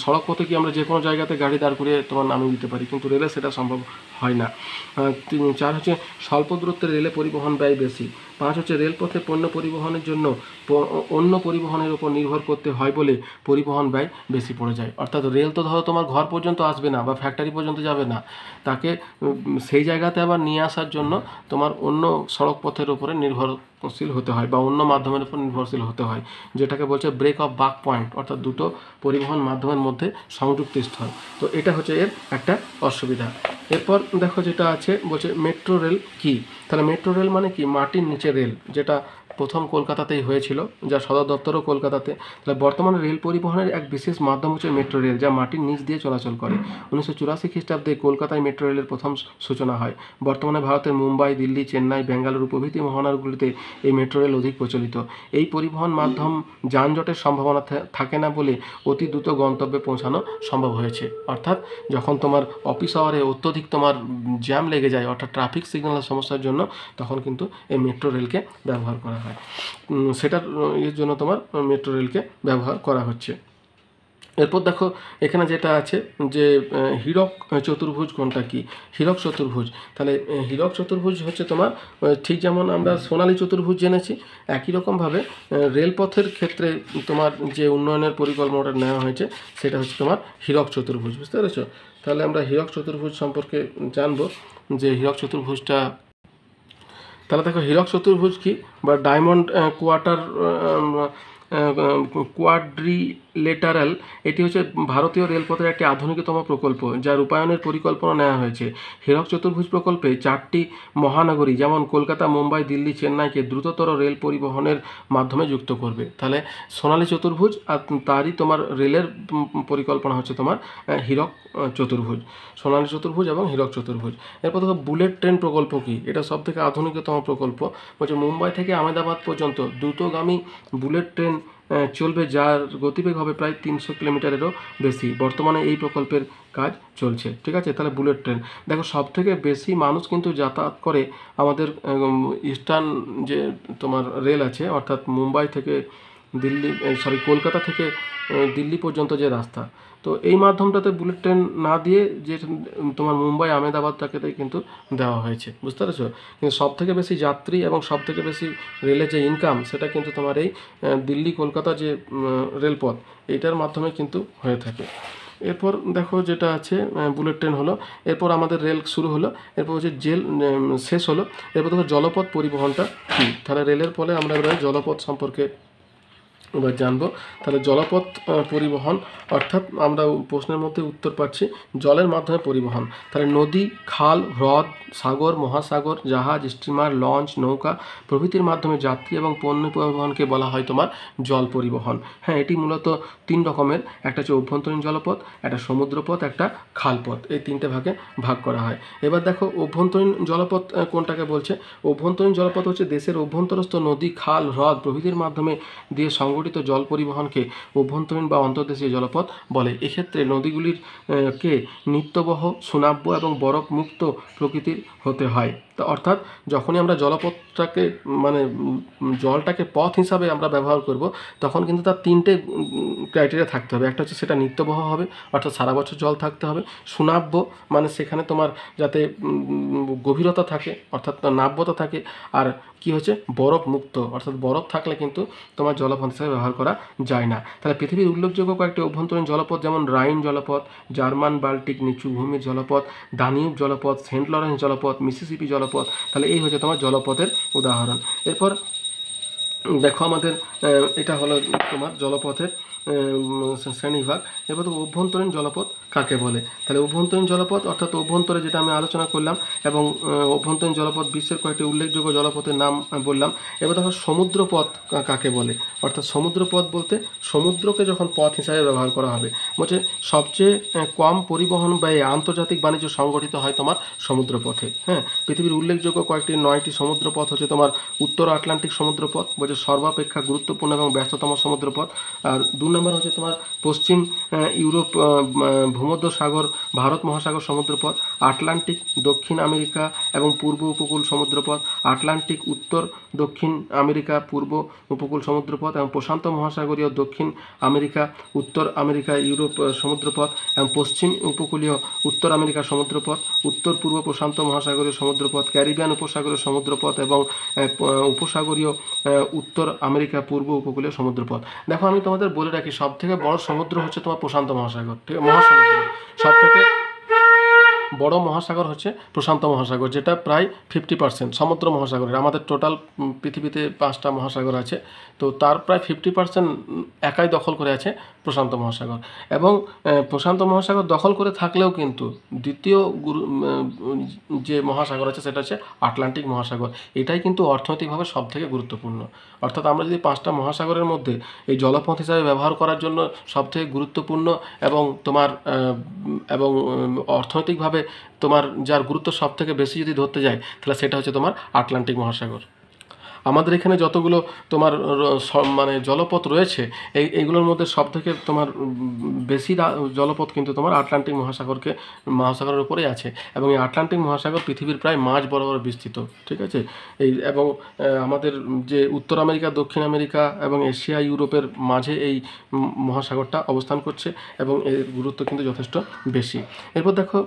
সড়ক পথে কি আমরা যে কোনো জায়গাতে গাড়ি দাঁড় করিয়ে তোমার নামিয়ে দিতে পারি, কিন্তু রেলে সেটা সম্ভব হয় না। 4 হচ্ছে স্বল্প দূরত্বের রেলে পরিবহন ব্যয় বেশি। 5 হচ্ছে রেলপথে পণ্য পরিবহনের জন্য অন্য পরিবহনের উপর নির্ভর করতে হয় বলে পরিবহন ব্যয় বেশি পড়ে যায়। অর্থাৎ রেল তো ধরো তোমার ঘর পর্যন্ত আসবে না বা ফ্যাক্টরি পর্যন্ত যাবে না, তাকে সেই জায়গাতে আবার নিয়ে আসার জন্য তোমার অন্য সড়ক পথের উপরে নির্ভরশীল হতে হয় বা অন্য মাধ্যমের উপর নির্ভরশীল হতে হয়, যেটাকে বলছে ব্রেক অফ বাক পয়েন্ট, অর্থাৎ দুটো পরিবহন মাধ্যমের মধ্যে সংযুক্তি স্থল। তো এটা হচ্ছে এর একটা অসুবিধা। এরপর দেখো যেটা আছে বলছে মেট্রো রেল কি। তাহলে মেট্রো রেল মানে কি, মাটির নিচে রেল, যেটা প্রথম কলকাতাতেই হয়েছিল, যার সদর দপ্তরও কলকাতাতে। তাহলে বর্তমানে রেল পরিবহনের এক বিশেষ মাধ্যম হচ্ছে মেট্রো রেল, যা মাটির নিচ দিয়ে চলাচল করে। 1984 খ্রিস্টাব্দে কলকাতায় মেট্রো রেলের প্রথম সূচনা হয়। বর্তমানে ভারতের মুম্বাই, দিল্লি, চেন্নাই, বেঙ্গালুরু প্রভৃতি মহানগরগুলিতে এই মেট্রো রেল অধিক প্রচলিত। এই পরিবহন মাধ্যম যানজটের সম্ভাবনা থাকে না বলে অতি দ্রুত গন্তব্যে পৌঁছানো সম্ভব হয়েছে। অর্থাৎ যখন তোমার অফিস আওয়ারে অত্যধিক তোমার জ্যাম লেগে যায়, অর্থাৎ ট্রাফিক সিগন্যালের সমস্যার জন্য, তখন কিন্তু এই মেট্রো রেলকে ব্যবহার করা হয়। সেটার এর জন্য তোমার মেট্রো রেলকে ব্যবহার করা হচ্ছে। এরপর দেখো এখানে যেটা আছে যে হীরক চতুর্ভুজ কোনটা কি। হীরক চতুর্ভুজ, তাহলে হীরক চতুর্ভুজ হচ্ছে তোমার ঠিক যেমন আমরা সোনালী চতুর্ভুজ জেনেছি, একই রকমভাবে রেলপথের ক্ষেত্রে তোমার যে উন্নয়নের পরিকল্পনাটা নেওয়া হয়েছে সেটা হচ্ছে তোমার হীরক চতুর্ভুজ। বুঝতে পেরেছো? তাহলে আমরা হীরক চতুর্ভুজ সম্পর্কে জানবো যে হীরক চতুর্ভুজটা, তাহলে দেখো হীরক চতুর্ভুজ কি বা ডায়মন্ড কোয়াড্রিলেটারাল, এটি হচ্ছে ভারতীয় রেলপথের একটি আধুনিকতম প্রকল্প, যার রূপায়ণের পরিকল্পনা নেওয়া হয়েছে। হীরক চতুর্ভুজ প্রকল্পে 4টি মহানগরী যেমন কলকাতা, মুম্বাই, দিল্লি, চেন্নাইকে দ্রুততর রেল পরিবহনের মাধ্যমে যুক্ত করবে। তাহলে সোনালী চতুর্ভুজ আর তারই তোমার রেলের পরিকল্পনা হচ্ছে তোমার হীরক চতুর্ভুজ, সোনালী চতুর্ভুজ এবং হীরক চতুর্ভুজ। এরপর দেখো বুলেট ট্রেন প্রকল্প কি। এটা সব থেকে আধুনিকতম প্রকল্প, বলছে মুম্বাই থেকে আহমেদাবাদ পর্যন্ত দ্রুতগামী বুলেট ট্রেন চলবে, যার গতিবেগ হবে প্রায় 300 কিলোমিটারেরও বেশি। বর্তমানে এই প্রকল্পের কাজ চলছে। ঠিক আছে, তাহলে বুলেট ট্রেন দেখো সব থেকে বেশি মানুষ কিন্তু যাতায়াত করে আমাদের ইস্টার্ন যে তোমার রেল আছে, অর্থাৎ মুম্বাই থেকে দিল্লি, কলকাতা থেকে দিল্লি পর্যন্ত যে রাস্তা, তো এই মাধ্যমটাতে বুলেট ট্রেন না দিয়ে যে তোমার মুম্বাই আহমেদাবাদটাকে কিন্তু দেওয়া হয়েছে। বুঝতে পেরেছো? কিন্তু সব থেকে বেশি যাত্রী এবং সব থেকে বেশি রেলের যে ইনকাম, সেটা কিন্তু তোমার এই দিল্লি কলকাতা যে রেলপথ, এইটার মাধ্যমে কিন্তু হয়ে থাকে। এরপর দেখো যেটা আছে বুলেট ট্রেন হলো, এরপর আমাদের রেল শুরু হলো, এরপর হচ্ছে জেল শেষ হলো। এরপর দেখো জলপথ পরিবহনটা কী। তাহলে রেলের পরে আমরা এবার জলপথ সম্পর্কে এবার জানবো। তাহলে জলপথ পরিবহন অর্থাৎ আমরা প্রশ্নের মধ্যে উত্তর পাচ্ছি জলের মাধ্যমে পরিবহন। তাহলে নদী, খাল, হ্রদ, সাগর, মহাসাগর, জাহাজ, স্টিমার, লঞ্চ, নৌকা প্রভৃতির মাধ্যমে যাত্রী এবং পণ্য পরিবহনকে বলা হয় তোমার জল পরিবহন। হ্যাঁ, এটি মূলত 3 রকমের, একটা হচ্ছে অভ্যন্তরীণ জলপথ, একটা সমুদ্রপথ, একটা খালপথ, এই 3টে ভাগে ভাগ করা হয়। এবার দেখো অভ্যন্তরীণ জলপথ কোনটাকে বলছে। অভ্যন্তরীণ জলপথ হচ্ছে দেশের অভ্যন্তরস্থ নদী, খাল, হ্রদ প্রভৃতির মাধ্যমে দিয়ে সংগঠিত জল পরিবহনকে অভ্যন্তরীণ বা অন্তর্দেশীয় জলপথ বলে। এক্ষেত্রে নদীগুলির কে নিত্যবহ, সুনাব্য এবং বরফ মুক্ত প্রকৃতির হতে হয়। তা অর্থাৎ যখনই আমরা জলপথটাকে মানে জলটাকে পথ হিসাবে আমরা ব্যবহার করব, তখন কিন্তু তার 3টে ক্রাইটেরিয়া থাকতে হবে। একটা হচ্ছে সেটা নিত্যবহ হবে, অর্থাৎ সারা বছর জল থাকতে হবে। সুনাব্য মানে সেখানে তোমার যাতে গভীরতা থাকে, অর্থাৎ নাব্যতা থাকে। আর কি হচ্ছে বরফ মুক্ত, অর্থাৎ বরফ থাকলে কিন্তু তোমার জলপথ হিসাবে ব্যবহার করা যায় না। তাহলে পৃথিবীর উল্লেখযোগ্য কয়েকটি অভ্যন্তরীণ জলপথ যেমন রাইন জলপথ, জার্মান বাল্টিক নিচুভূমির জলপথ, দানিউব জলপথ, সেন্ট লরেন্স জলপথ, মিসিসিপি জলপথ। তাহলে এই হচ্ছে তোমার জলপথের উদাহরণ। এরপর দেখো আমাদের এটা হলো তোমার জলপথের শ্রেণীবিভাগ। এরপর তো অভ্যন্তরীণ জলপথ কাকে বলে। তাহলে অভ্যন্তরীণ জলপথ অর্থাৎ অভ্যন্তরে যেটা আমি আলোচনা করলাম, এবং অভ্যন্তরীণ জলপথ বিশ্বের কয়েকটি উল্লেখযোগ্য জলপথের নাম বললাম। এবার দেখো সমুদ্রপথ কাকে বলে। অর্থাৎ সমুদ্রপথ বলতে সমুদ্রকে যখন পথ হিসাবে ব্যবহার করা হবে, বলছে সবচেয়ে কম পরিবহন ব্যয়ে আন্তর্জাতিক বাণিজ্য সংগঠিত হয় তোমার সমুদ্রপথে। হ্যাঁ, পৃথিবীর উল্লেখযোগ্য কয়েকটি 9টি সমুদ্রপথ হচ্ছে তোমার উত্তর আটলান্টিক সমুদ্রপথ, বলছে সর্বাপেক্ষা গুরুত্বপূর্ণ এবং ব্যস্ততম সমুদ্রপথ। আর 2 নম্বর হচ্ছে তোমার পশ্চিম ইউরোপ ভূমধ্য সাগর ভারত মহাসাগর সমুদ্রপথ, আটলান্টিক দক্ষিণ আমেরিকা এবং পূর্ব উপকূল সমুদ্রপথ, আটলান্টিক উত্তর দক্ষিণ আমেরিকা পূর্ব উপকূল সমুদ্রপথ এবং প্রশান্ত মহাসাগরীয় দক্ষিণ আমেরিকা উত্তর আমেরিকা ইউরোপ সমুদ্রপথ এবং পশ্চিম উপকূলীয় উত্তর আমেরিকা সমুদ্রপথ, উত্তর পূর্ব প্রশান্ত মহাসাগরীয় সমুদ্রপথ, ক্যারিবিয়ান উপসাগরীয় সমুদ্রপথ এবং উপসাগরীয় উত্তর আমেরিকা পূর্ব উপকূলীয় সমুদ্রপথ। দেখো আমি তোমাদের বলে রাখি, সব থেকে বড় সমুদ্র হচ্ছে তোমার প্রশান্ত মহাসাগর, ঠিক আছে, মহাসমুদ্র। সব থেকে বড় মহাসাগর হচ্ছে প্রশান্ত মহাসাগর, যেটা প্রায় 50% সমুদ্র মহাসাগরের। আমাদের টোটাল পৃথিবীতে 5টা মহাসাগর আছে, তো তার প্রায় 50% একাই দখল করে আছে প্রশান্ত মহাসাগর। এবং প্রশান্ত মহাসাগর দখল করে থাকলেও কিন্তু দ্বিতীয় যে মহাসাগর আছে সেটা হচ্ছে আটলান্টিক মহাসাগর। এটাই কিন্তু অর্থনৈতিকভাবে সবথেকে গুরুত্বপূর্ণ। অর্থাৎ আমরা যদি 5টা মহাসাগরের মধ্যে এই জলপথ হিসাবে ব্যবহার করার জন্য সবথেকে গুরুত্বপূর্ণ এবং তোমার এবং অর্থনৈতিকভাবে তোমার যার গুরুত্ব সব থেকে বেশি যদি ধরতে যায়, তাহলে সেটা হচ্ছে তোমার আটলান্টিক মহাসাগর। আমাদের এখানে যতগুলো তোমার মানে জলপথ রয়েছে, এইগুলোর মধ্যে সব থেকে তোমার বেশি জলপথ কিন্তু তোমার আটলান্টিক মহাসাগরের উপরেই আছে। এবং এই আটলান্টিক মহাসাগর পৃথিবীর প্রায় মাঝ বরাবর বিস্তৃত, ঠিক আছে। এবং আমাদের যে উত্তর আমেরিকা দক্ষিণ আমেরিকা এবং এশিয়া ইউরোপের মাঝে এই মহাসাগরটা অবস্থান করছে এবং এর গুরুত্ব কিন্তু যথেষ্ট বেশি। এরপর দেখো,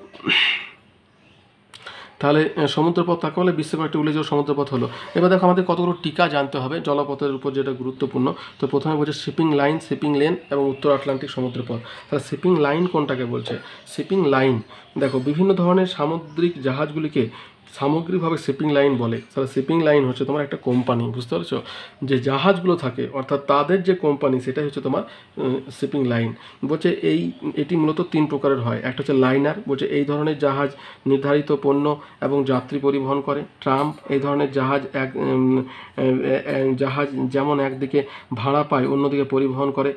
তাহলে সমুদ্রপথ তাকে বলে বিশ্বের কয়েকটি উল্লেখযোগ্য সমুদ্রপথ হলো। এবার দেখো আমাদের কতগুলো টিকা জানতে হবে জলপথের উপর, যেটা গুরুত্বপূর্ণ। তো প্রথমে বলছে শিপিং লাইন, শিপিং লেন এবং উত্তর আটলান্টিক সমুদ্রপথ। তাহলে শিপিং লাইন কোনটাকে বলছে? শিপিং লাইন, দেখো বিভিন্ন ধরনের সামুদ্রিক জাহাজগুলিকে সামগ্রিকভাবে শিপিং লাইন বলে। তাহলে শিপিং লাইন হচ্ছে তোমার একটা কোম্পানি, বুঝতে পারছো? যে জাহাজগুলো থাকে অর্থাৎ তাদের যে কোম্পানি, সেটাই হচ্ছে তোমার শিপিং লাইন। বলছে এটি মূলত 3 প্রকারের হয়। একটা হচ্ছে লাইনার, বলছে এই ধরনের জাহাজ নির্ধারিত পণ্য এবং যাত্রী পরিবহন করে। ট্রাম্প, এই ধরনের জাহাজ যেমন একদিকে ভাড়া পায় অন্যদিকে পরিবহন করে।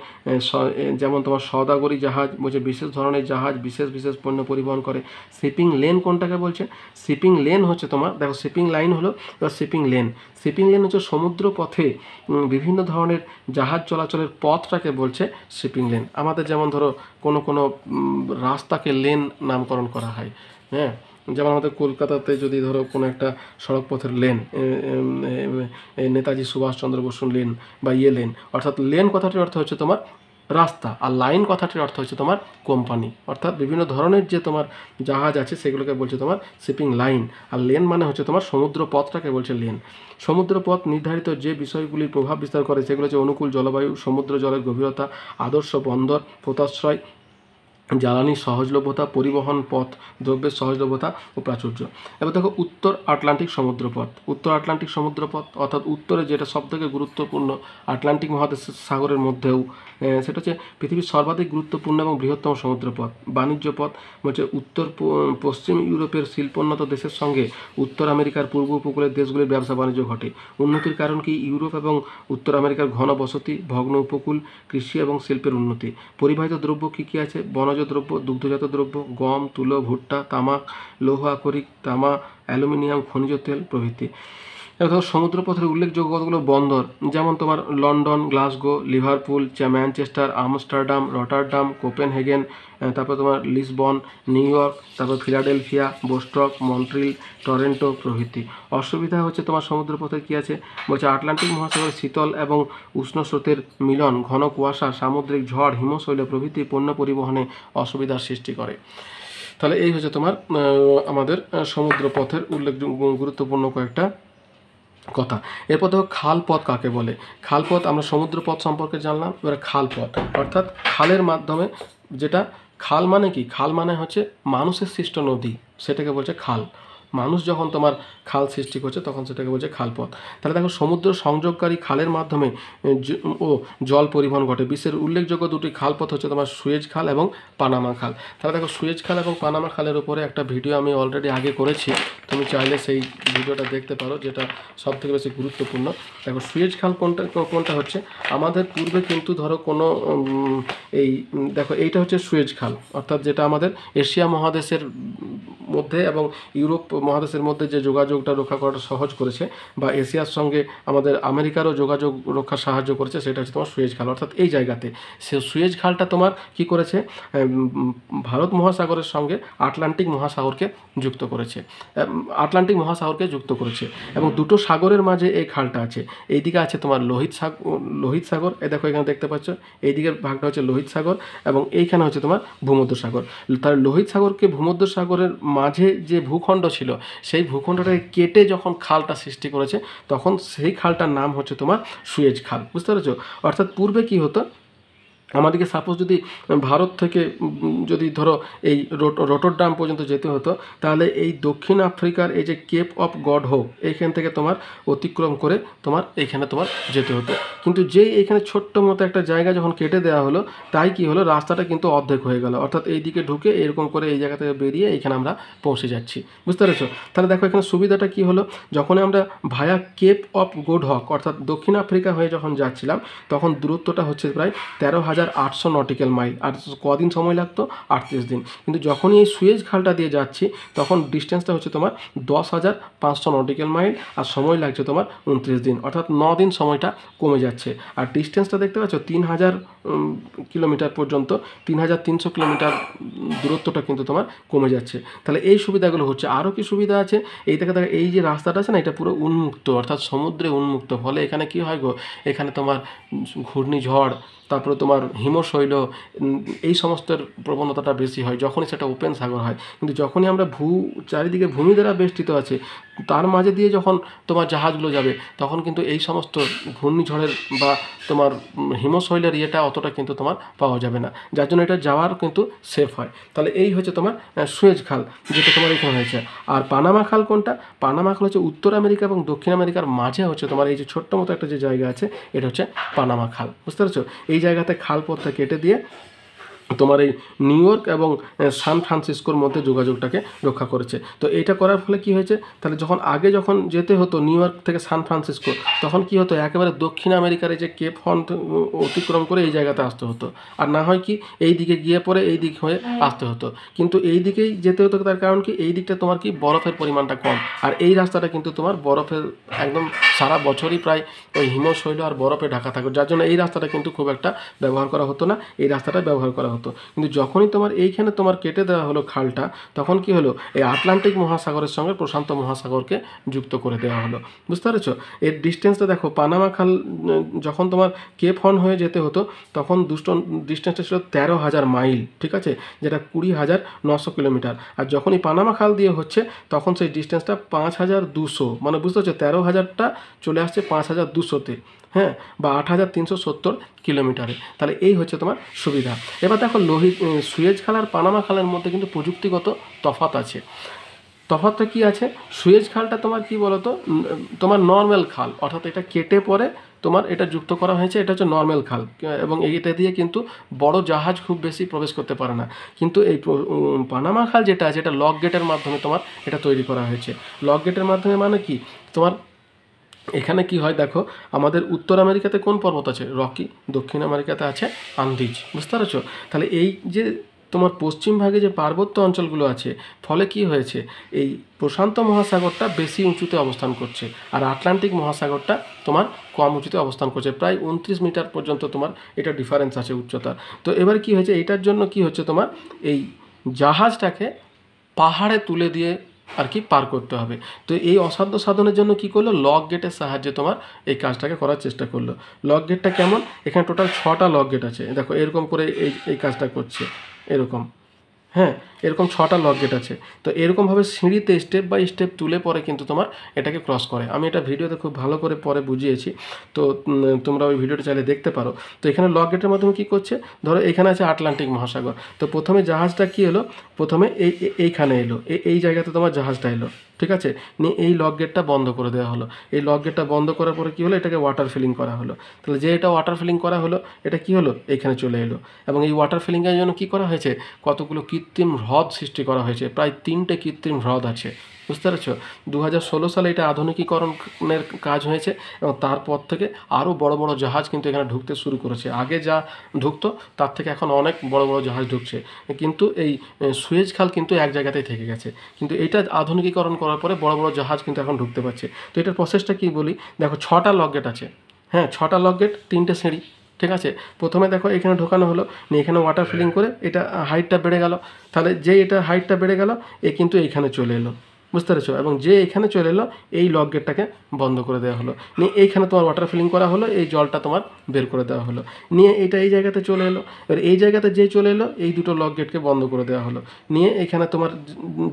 যেমন তোমার সওদাগরি জাহাজ, বলছে বিশেষ ধরনের জাহাজ বিশেষ পণ্য পরিবহন করে। শিপিং লেন কোনটাকে বলছে? শিপিং লেন হচ্ছে তোমার, দেখো শিপিং লাইন হলো এবার শিপিং লেন। শিপিং লেন হচ্ছে সমুদ্র পথে বিভিন্ন ধরনের জাহাজ চলাচলের পথটাকে বলছে শিপিং লেন। আমাদের যেমন ধরো কোনো রাস্তাকে লেন নামকরণ করা হয়, হ্যাঁ। যেমন আমাদের কলকাতাতে যদি ধরো কোনো একটা সড়ক পথের লেন, নেতাজি সুভাষচন্দ্র বসুর লেন বা লেন, অর্থাৎ লেন কথাটির অর্থ হচ্ছে তোমার রাস্তা, আর লাইন কথাটির অর্থ হচ্ছে তোমার কোম্পানি। অর্থাৎ বিভিন্ন ধরনের যে তোমার জাহাজ আছে সেগুলোকে বলছে তোমার শিপিং লাইন। আর লেন মানে হচ্ছে তোমার সমুদ্র পথটাকে বলছে লেন। সমুদ্র পথ নির্ধারিত যে বিষয়গুলির প্রভাব বিস্তার করে সেগুলো হচ্ছে অনুকূল জলবায়ু, সমুদ্র জলের গভীরতা, আদর্শ বন্দর, পোতাশ্রয়, জ্বালানি সহজলভ্যতা, পরিবহন পথ, দ্রব্যের সহজলভ্যতা ও প্রাচুর্য। এবার দেখো উত্তর আটলান্টিক সমুদ্রপথ। উত্তর আটলান্টিক সমুদ্রপথ অর্থাৎ উত্তরে যেটা সবথেকে গুরুত্বপূর্ণ আটলান্টিক মহাসাগরের মধ্যেও, সেটা হচ্ছে পৃথিবীর সর্বাধিক গুরুত্বপূর্ণ এবং বৃহত্তম সমুদ্রপথ। বাণিজ্য পথ হচ্ছে পশ্চিম ইউরোপের শিল্পোন্নত দেশের সঙ্গে উত্তর আমেরিকার পূর্ব উপকূলের দেশগুলির ব্যবসা বাণিজ্য ঘটে। উন্নতির কারণ কি? ইউরোপ এবং উত্তর আমেরিকার ঘন বসতি, ভগ্ন উপকূল, কৃষি এবং শিল্পের উন্নতি। পরিবাহিত দ্রব্য কী কী আছে? বনজ দ্রব্য, দুগ্ধজাত দ্রব্য, গম, তুলো, ভুট্টা, তামাক, লৌহ আকরিক, তামা, অ্যালুমিনিয়াম, খনিজ তেল প্রভৃতি। এবার ধরো সমুদ্রপথের উল্লেখযোগ্য কতগুলো বন্দর, যেমন তোমার London, Glasgow, Liverpool, Manchester, Amsterdam, Rotterdam, Copenhagen, তারপর তোমার লিসবন, নিউ ইয়র্ক, তারপর ফিলাডেলফিয়া, বোস্টক, মন্ট্রিল, টরেন্টো প্রভৃতি। অসুবিধা হচ্ছে তোমার সমুদ্রপথে কী আছে? বলছে আটলান্টিক মহাসাগরের শীতল এবং উষ্ণ স্রোতের মিলন, ঘন কুয়াশা, সামুদ্রিক ঝড়, হিমশৈল প্রভৃতি পণ্য পরিবহনে অসুবিধার সৃষ্টি করে। তাহলে এই হচ্ছে তোমার আমাদের সমুদ্রপথের গুরুত্বপূর্ণ কয়েকটা কথা। এরপর দেখো খালপথ কাকে বলে। খালপথ, আমরা সমুদ্রপথ সম্পর্কে জানলাম, এবারে খালপথ অর্থাৎ খালের মাধ্যমে, যেটা খাল মানে কি? খাল মানে হচ্ছে মানুষের সৃষ্ট নদী, সেটাকে বলছে খাল। মানুষ যখন তোমার খাল সৃষ্টি করছে তখন সেটাকে বলছে খালপথ। তাহলে দেখো সমুদ্র সংযোগকারী খালের মাধ্যমে জল পরিবহন ঘটে। বিশ্বের উল্লেখযোগ্য 2টি খালপথ হচ্ছে তোমার সুয়েজ খাল এবং পানামা খাল। তাহলে দেখো সুয়েজ খাল এবং পানামা খালের উপরে একটা ভিডিও আমি অলরেডি আগে করেছি, তুমি চাইলে সেই ভিডিওটা দেখতে পারো, যেটা সব থেকে বেশি গুরুত্বপূর্ণ। দেখো সুয়েজ খাল কোনটা হচ্ছে, আমাদের পূর্বে কিন্তু ধরো কোনো দেখো এইটা হচ্ছে সুয়েজ খাল, অর্থাৎ যেটা আমাদের এশিয়া মহাদেশের মধ্যে এবং ইউরোপ মহাদেশের মধ্যে যে যোগাযোগটা রক্ষা করাটা সহজ করেছে, বা এশিয়ার সঙ্গে আমাদের আমেরিকারও যোগাযোগ রক্ষা সাহায্য করেছে, সেটা হচ্ছে তোমার সুয়েজ খাল। অর্থাৎ এই জায়গাতে সে সুয়েজ খালটা তোমার কি করেছে, ভারত মহাসাগরের সঙ্গে আটলান্টিক মহাসাগরকে যুক্ত করেছে, আটলান্টিক মহাসাগরকে যুক্ত করেছে, এবং দুটো সাগরের মাঝে এই খালটা আছে। এইদিকে আছে তোমার লোহিত সাগর, এই দেখো এখানে দেখতে পাচ্ছ, এইদিকের ভাগটা হচ্ছে লোহিত সাগর, এবং এইখানে হচ্ছে তোমার ভূমধ্যসাগর। তার লোহিত সাগরকে ভূমধ্যসাগরের মাঝে যে ভূখণ্ড ছিল, সেই ভূখণ্ডটাকে কেটে যখন খালটা সৃষ্টি করেছে, তখন সেই খালটার নাম হচ্ছে তোমার সুয়েজ খাল। বুঝতে পেরেছো? অর্থাৎ পূর্বে কি হতো, আমাদেরকে সাপোজ যদি ভারত থেকে যদি ধরো এই রোটরডাম পর্যন্ত যেতে হতো, তাহলে এই দক্ষিণ আফ্রিকার এই যে কেপ অফ গড হোপ, এইখান থেকে তোমার অতিক্রম করে তোমার এইখানে তোমার যেতে হতো। কিন্তু যেই এইখানে ছোট্ট মতো একটা জায়গা যখন কেটে দেওয়া হলো, তাই কি হলো, রাস্তাটা কিন্তু অর্ধেক হয়ে গেল। অর্থাৎ এই দিকে ঢুকে এরকম করে এই জায়গা থেকে বেরিয়ে এইখানে আমরা পৌঁছে যাচ্ছি। বুঝতে পেরেছো? তাহলে দেখো এখানে সুবিধাটা কি হলো, যখন আমরা ভায়া কেপ অফ গুড হক অর্থাৎ দক্ষিণ আফ্রিকা হয়ে যখন যাচ্ছিলাম, তখন দূরত্বটা হচ্ছে প্রায় 13,800 নটিক্যাল মাইল। আর কদিন সময় লাগতো? 38 দিন। কিন্তু যখনই এই সুয়েজ খালটা দিয়ে যাচ্ছি, তখন ডিস্টেন্সটা হচ্ছে তোমার 10,500 নটিক্যাল মাইল, আর সময় লাগছে তোমার 29 দিন, অর্থাৎ 9 দিন সময়টা কমে যাচ্ছে। আর ডিস্টেন্সটা দেখতে পাচ্ছ 3,000 কিলোমিটার পর্যন্ত, 3,300 কিলোমিটার দূরত্বটা কিন্তু তোমার কমে যাচ্ছে। তাহলে এই সুবিধাগুলো হচ্ছে। আরও কি সুবিধা আছে, এই দেখো এই যে রাস্তাটা আছে না, এটা পুরো উন্মুক্ত, অর্থাৎ সমুদ্রে উন্মুক্ত। ফলে এখানে কি হয় গো, এখানে তোমার ঘূর্ণিঝড়, তারপরে তোমার হিমশৈল, এই সমস্তের প্রবণতাটা বেশি হয় যখনই সেটা ওপেন সাগর হয়। কিন্তু যখনই আমরা চারিদিকে ভূমি দ্বারা বেষ্টিত আছে, তার মাঝে দিয়ে যখন তোমার জাহাজগুলো যাবে, তখন কিন্তু এই সমস্ত ঘূর্ণিঝড়ের বা তোমার হিমশৈলের ইয়েটা অতটা কিন্তু তোমার পাওয়া যাবে না, যার জন্য এটা যাওয়ার কিন্তু সেফ হয়। তাহলে এই হচ্ছে তোমার সুয়েজ খাল, যেটা তোমার এখানে হয়েছে। আর পানামা খাল কোনটা? পানামা খাল হচ্ছে উত্তর আমেরিকা এবং দক্ষিণ আমেরিকার মাঝে হচ্ছে তোমার এই যে ছোট্ট মতো একটা যে জায়গা আছে, এটা হচ্ছে পানামা খাল। বুঝতে পারছো? এই জায়গাতে খালপথটা কেটে দিয়ে তোমার এই নিউ ইয়র্ক এবং সান ফ্রান্সিসকোর মধ্যে যোগাযোগটাকে রক্ষা করেছে। তো এইটা করার ফলে কি হয়েছে, তাহলে যখন যেতে হতো নিউ ইয়র্ক থেকে সান ফ্রান্সিসকো, তখন কি হতো, একেবারে দক্ষিণ আমেরিকার এই যে কেপ হর্ন অতিক্রম করে এই জায়গাতে আসতে হতো। আর না হয় কি, এই দিকে গিয়ে পরে এই দিক হয়ে আসতে হতো। কিন্তু এই দিকেই যেতে হতো, তার কারণ কি, এই দিকটা তোমার কি বরফের পরিমাণটা কম, আর এই রাস্তাটা কিন্তু তোমার বরফের একদম সারা বছরই প্রায় ওই হিমশৈল আর বরফে ঢাকা থাকে, যার জন্য এই রাস্তাটা কিন্তু খুব একটা ব্যবহার করা হতো না, এই রাস্তাটা ব্যবহার করা হতো। কিন্তু যখনই তোমার এইখানে তোমার কেটে দেওয়া হলো খালটা, তখন কি হলো, এই আটলান্টিক মহাসাগরের সঙ্গে প্রশান্ত মহাসাগরকে যুক্ত করে দেওয়া হলো। বুঝতে পেরেছো? এর ডিস্টেন্সটা দেখো, পানামা খাল যখন তোমার কেপ হর্ন হয়ে যেতে হতো, তখন ডিস্টেন্সটা ছিল 13,000 মাইল, ঠিক আছে, যেটা 20,900 কিলোমিটার। আর যখনই পানামা খাল দিয়ে হচ্ছে, তখন সেই ডিস্টেন্সটা 5,200, মানে বুঝতে পারছো, 13,000টা চলে আসছে 5,200-তে, হ্যাঁ, বা 8,370 কিলোমিটারে। তাহলে এই হচ্ছে তোমার সুবিধা। এবার দেখো সুয়েজ খাল আর পানামা খালের মধ্যে কিন্তু প্রযুক্তিগত তফাৎ আছে। তফাৎটা কি আছে, সুয়েজ খালটা তোমার কি বলতো, তোমার নর্মাল খাল, অর্থাৎ এটা কেটে পরে তোমার এটা যুক্ত করা হয়েছে, এটা হচ্ছে নর্মাল খাল, এবং এইটা দিয়ে কিন্তু বড় জাহাজ খুব বেশি প্রবেশ করতে পারে না। কিন্তু এই পানামা খাল যেটা আছে, এটা লক গেটের মাধ্যমে তোমার এটা তৈরি করা হয়েছে। লক গেটের মাধ্যমে মানে কি, তোমার এখানে কি হয় দেখো, আমাদের উত্তর আমেরিকাতে কোন পর্বত আছে? রকি। দক্ষিণ আমেরিকাতে আছে আন্দিজ। বুঝতে পারছো? তাহলে এই যে তোমার পশ্চিম ভাগে যে পার্বত্য অঞ্চলগুলো আছে, ফলে কি হয়েছে, এই প্রশান্ত মহাসাগরটা বেশি উঁচুতে অবস্থান করছে, আর আটলান্টিক মহাসাগরটা তোমার কম উঁচুতে অবস্থান করছে, প্রায় 29 মিটার পর্যন্ত তোমার এটা ডিফারেন্স আছে উচ্চতা। তো এবার কি হয়েছে, এইটার জন্য কি হচ্ছে, তোমার এই জাহাজটাকে পাহাড়ে তুলে দিয়ে আর কি পার করতে হবে। তো এই অসাধ্য সাধনের জন্য কি করলো, লক গেটের সাহায্যে তোমার এই কাজটাকে করার চেষ্টা করলো। লক গেটটা কেমন, এখানে টোটাল 6টা লক গেট আছে, দেখো এরকম করে এই কাজটা করছে, এরকম, হ্যাঁ, এরকম 6টা লক গেট আছে। তো এরকমভাবে সিঁড়িতে স্টেপ বাই স্টেপ তুলে পরে কিন্তু তোমার এটাকে ক্রস করে। আমি এটা ভিডিওতে খুব ভালো করে পরে বুঝিয়েছি, তো তোমরা ওই ভিডিওটা চাইলে দেখতে পারো। তো এখানে লক গেটের মাধ্যমে কী করছে, ধরো এখানে আছে আটলান্টিক মহাসাগর, তো প্রথমে জাহাজটা কী হলো, প্রথমে এইখানে এলো, এই জায়গাতে তোমার জাহাজটা এলো, ঠিক আছে, নিয়ে এই লক গেটটা বন্ধ করে দেওয়া হলো। এই লক গেটটা বন্ধ করার পরে কী হলো, এটাকে ওয়াটার ফিলিং করা হলো। তাহলে যে এটা ওয়াটার ফিলিং করা হলো, এটা কী হলো, এখানে চলে এলো। এবং এই ওয়াটার ফিলিংয়ের জন্য কী করা হয়েছে, কতগুলো কৃত্রিম হ্রদ সৃষ্টি করা হয়েছে, প্রায় 3টে কৃত্রিম হ্রদ আছে, বুঝতে পেরেছ? 2016 সালে এটা আধুনিকীকরণের কাজ হয়েছে এবং তারপর থেকে আরও বড় বড় জাহাজ কিন্তু এখানে ঢুকতে শুরু করেছে। আগে যা ঢুকতো তার থেকে এখন অনেক বড় বড় জাহাজ ঢুকছে, কিন্তু এই সুয়েজ খাল কিন্তু এক জায়গাতেই থেকে গেছে। কিন্তু এটা আধুনিকীকরণ করার পরে বড় বড় জাহাজ কিন্তু এখন ঢুকতে পারছে। তো এটার প্রসেসটা কী বলি, দেখো 6টা লক গেট আছে, হ্যাঁ 6টা লক গেট, 3টে সিঁড়ি, ঠিক আছে। প্রথমে দেখো এখানে ঢোকানো হলো, নিয়ে এখানে ওয়াটার ফিলিং করে এটা হাইটটা বেড়ে গেল, তাহলে যেই এটা হাইটটা বেড়ে গেল এ কিন্তু এইখানে চলে এলো, বুঝতে পেরেছো? এবং যে এখানে চলে এলো এই লক গেটটাকে বন্ধ করে দেওয়া হলো, নিয়ে এইখানে তোমার ওয়াটার ফিলিং করা হলো, এই জলটা তোমার বের করে দেওয়া হলো, নিয়ে এটা এই জায়গাতে চলে এলো। এবার এই জায়গাতে যেই চলে এলো এই দুটো লক গেটকে বন্ধ করে দেওয়া হলো, নিয়ে এখানে তোমার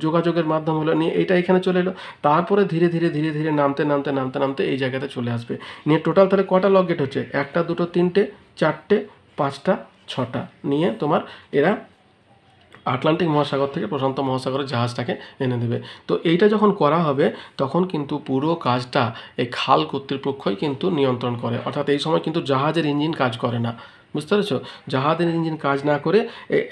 যোগাযোগের মাধ্যম হলো, নিয়ে এটা এখানে চলে এলো, তারপরে ধীরে ধীরে ধীরে ধীরে নামতে নামতে নামতে নামতে এই জায়গাতে চলে আসবে। নিয়ে টোটাল তাহলে কটা লক গেট হচ্ছে, 1টা 2টো 3টে 4টে 5টা 6টা, নিয়ে তোমার এরা আটলান্টিক মহাসাগর থেকে প্রশান্ত মহাসাগরের জাহাজটাকে এনে দেবে। তো এইটা যখন করা হবে তখন কিন্তু পুরো কাজটা এই খাল কর্তৃপক্ষই কিন্তু নিয়ন্ত্রণ করে, অর্থাৎ এই সময় কিন্তু জাহাজের ইঞ্জিন কাজ করে না, বুঝতে পেরেছো? জাহাজের ইঞ্জিন কাজ না করে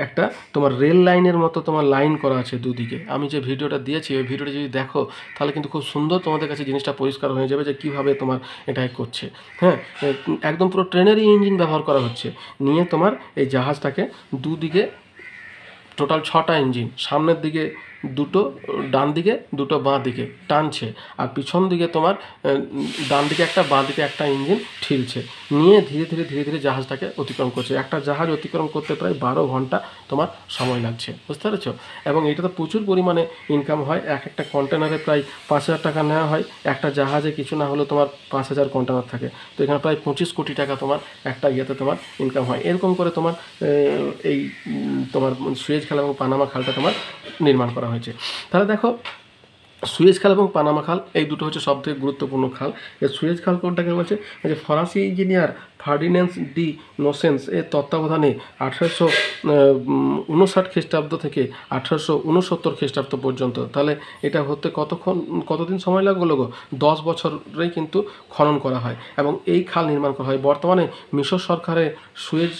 একটা তোমার রেল লাইনের মতো তোমার লাইন করা আছে দুদিকে। আমি যে ভিডিওটা দিয়েছি ওই ভিডিওটা যদি দেখো তাহলে কিন্তু খুব সুন্দর তোমাদের কাছে জিনিসটা পরিষ্কার হয়ে যাবে যে কীভাবে তোমার এটাই করছে। হ্যাঁ, একদম পুরো ট্রেনেরই ইঞ্জিন ব্যবহার করা হচ্ছে, নিয়ে তোমার এই জাহাজটাকে দুদিকে টোটাল 6টা ইঞ্জিন, সামনের দিকে 2টো, ডান দিকে 2টো, বাঁ দিকে টানছে, আর পিছন দিকে তোমার ডান দিকে একটা বাঁ দিকে একটা ইঞ্জিন ঠেলছে, নিয়ে ধীরে ধীরে ধীরে ধীরে জাহাজটাকে অতিক্রম করছে। একটা জাহাজ অতিক্রম করতে প্রায় 12 ঘন্টা তোমার সময় লাগছে, বুঝতে পেরেছো? এবং এটাতে প্রচুর পরিমাণে ইনকাম হয়, এক একটা কন্টেনারে প্রায় 5,000 টাকা নেওয়া হয়, একটা জাহাজে কিছু না হলেও তোমার 5,000 কন্টেনার থাকে, তো এখানে প্রায় 25 কোটি টাকা তোমার একটা ইয়েতে তোমার ইনকাম হয়। এরকম করে তোমার এই তোমার সুয়েজ খাল এবং পানামা খালটা তোমার নির্মাণ করা হয়েছে। তাহলে দেখো সুয়েজ খাল এবং পানামা খাল এই দুটো হচ্ছে সবথেকে গুরুত্বপূর্ণ খাল। এই সুয়েজ খাল কোনটাকে বলছে, যে ফরাসি ইঞ্জিনিয়ার ফার্ডিন্যান্ড ডি নোসেন্স এর তত্ত্বাবধানে 1859 খ্রিস্টাব্দ থেকে 1869 খ্রিস্টাব্দ পর্যন্ত, তাহলে এটা হতে কতদিন সময় লাগলো গো? 10 বছরেই কিন্তু খনন করা হয় এবং এই খাল নির্মাণ করা হয়। বর্তমানে মিশর সরকারের সুয়েজ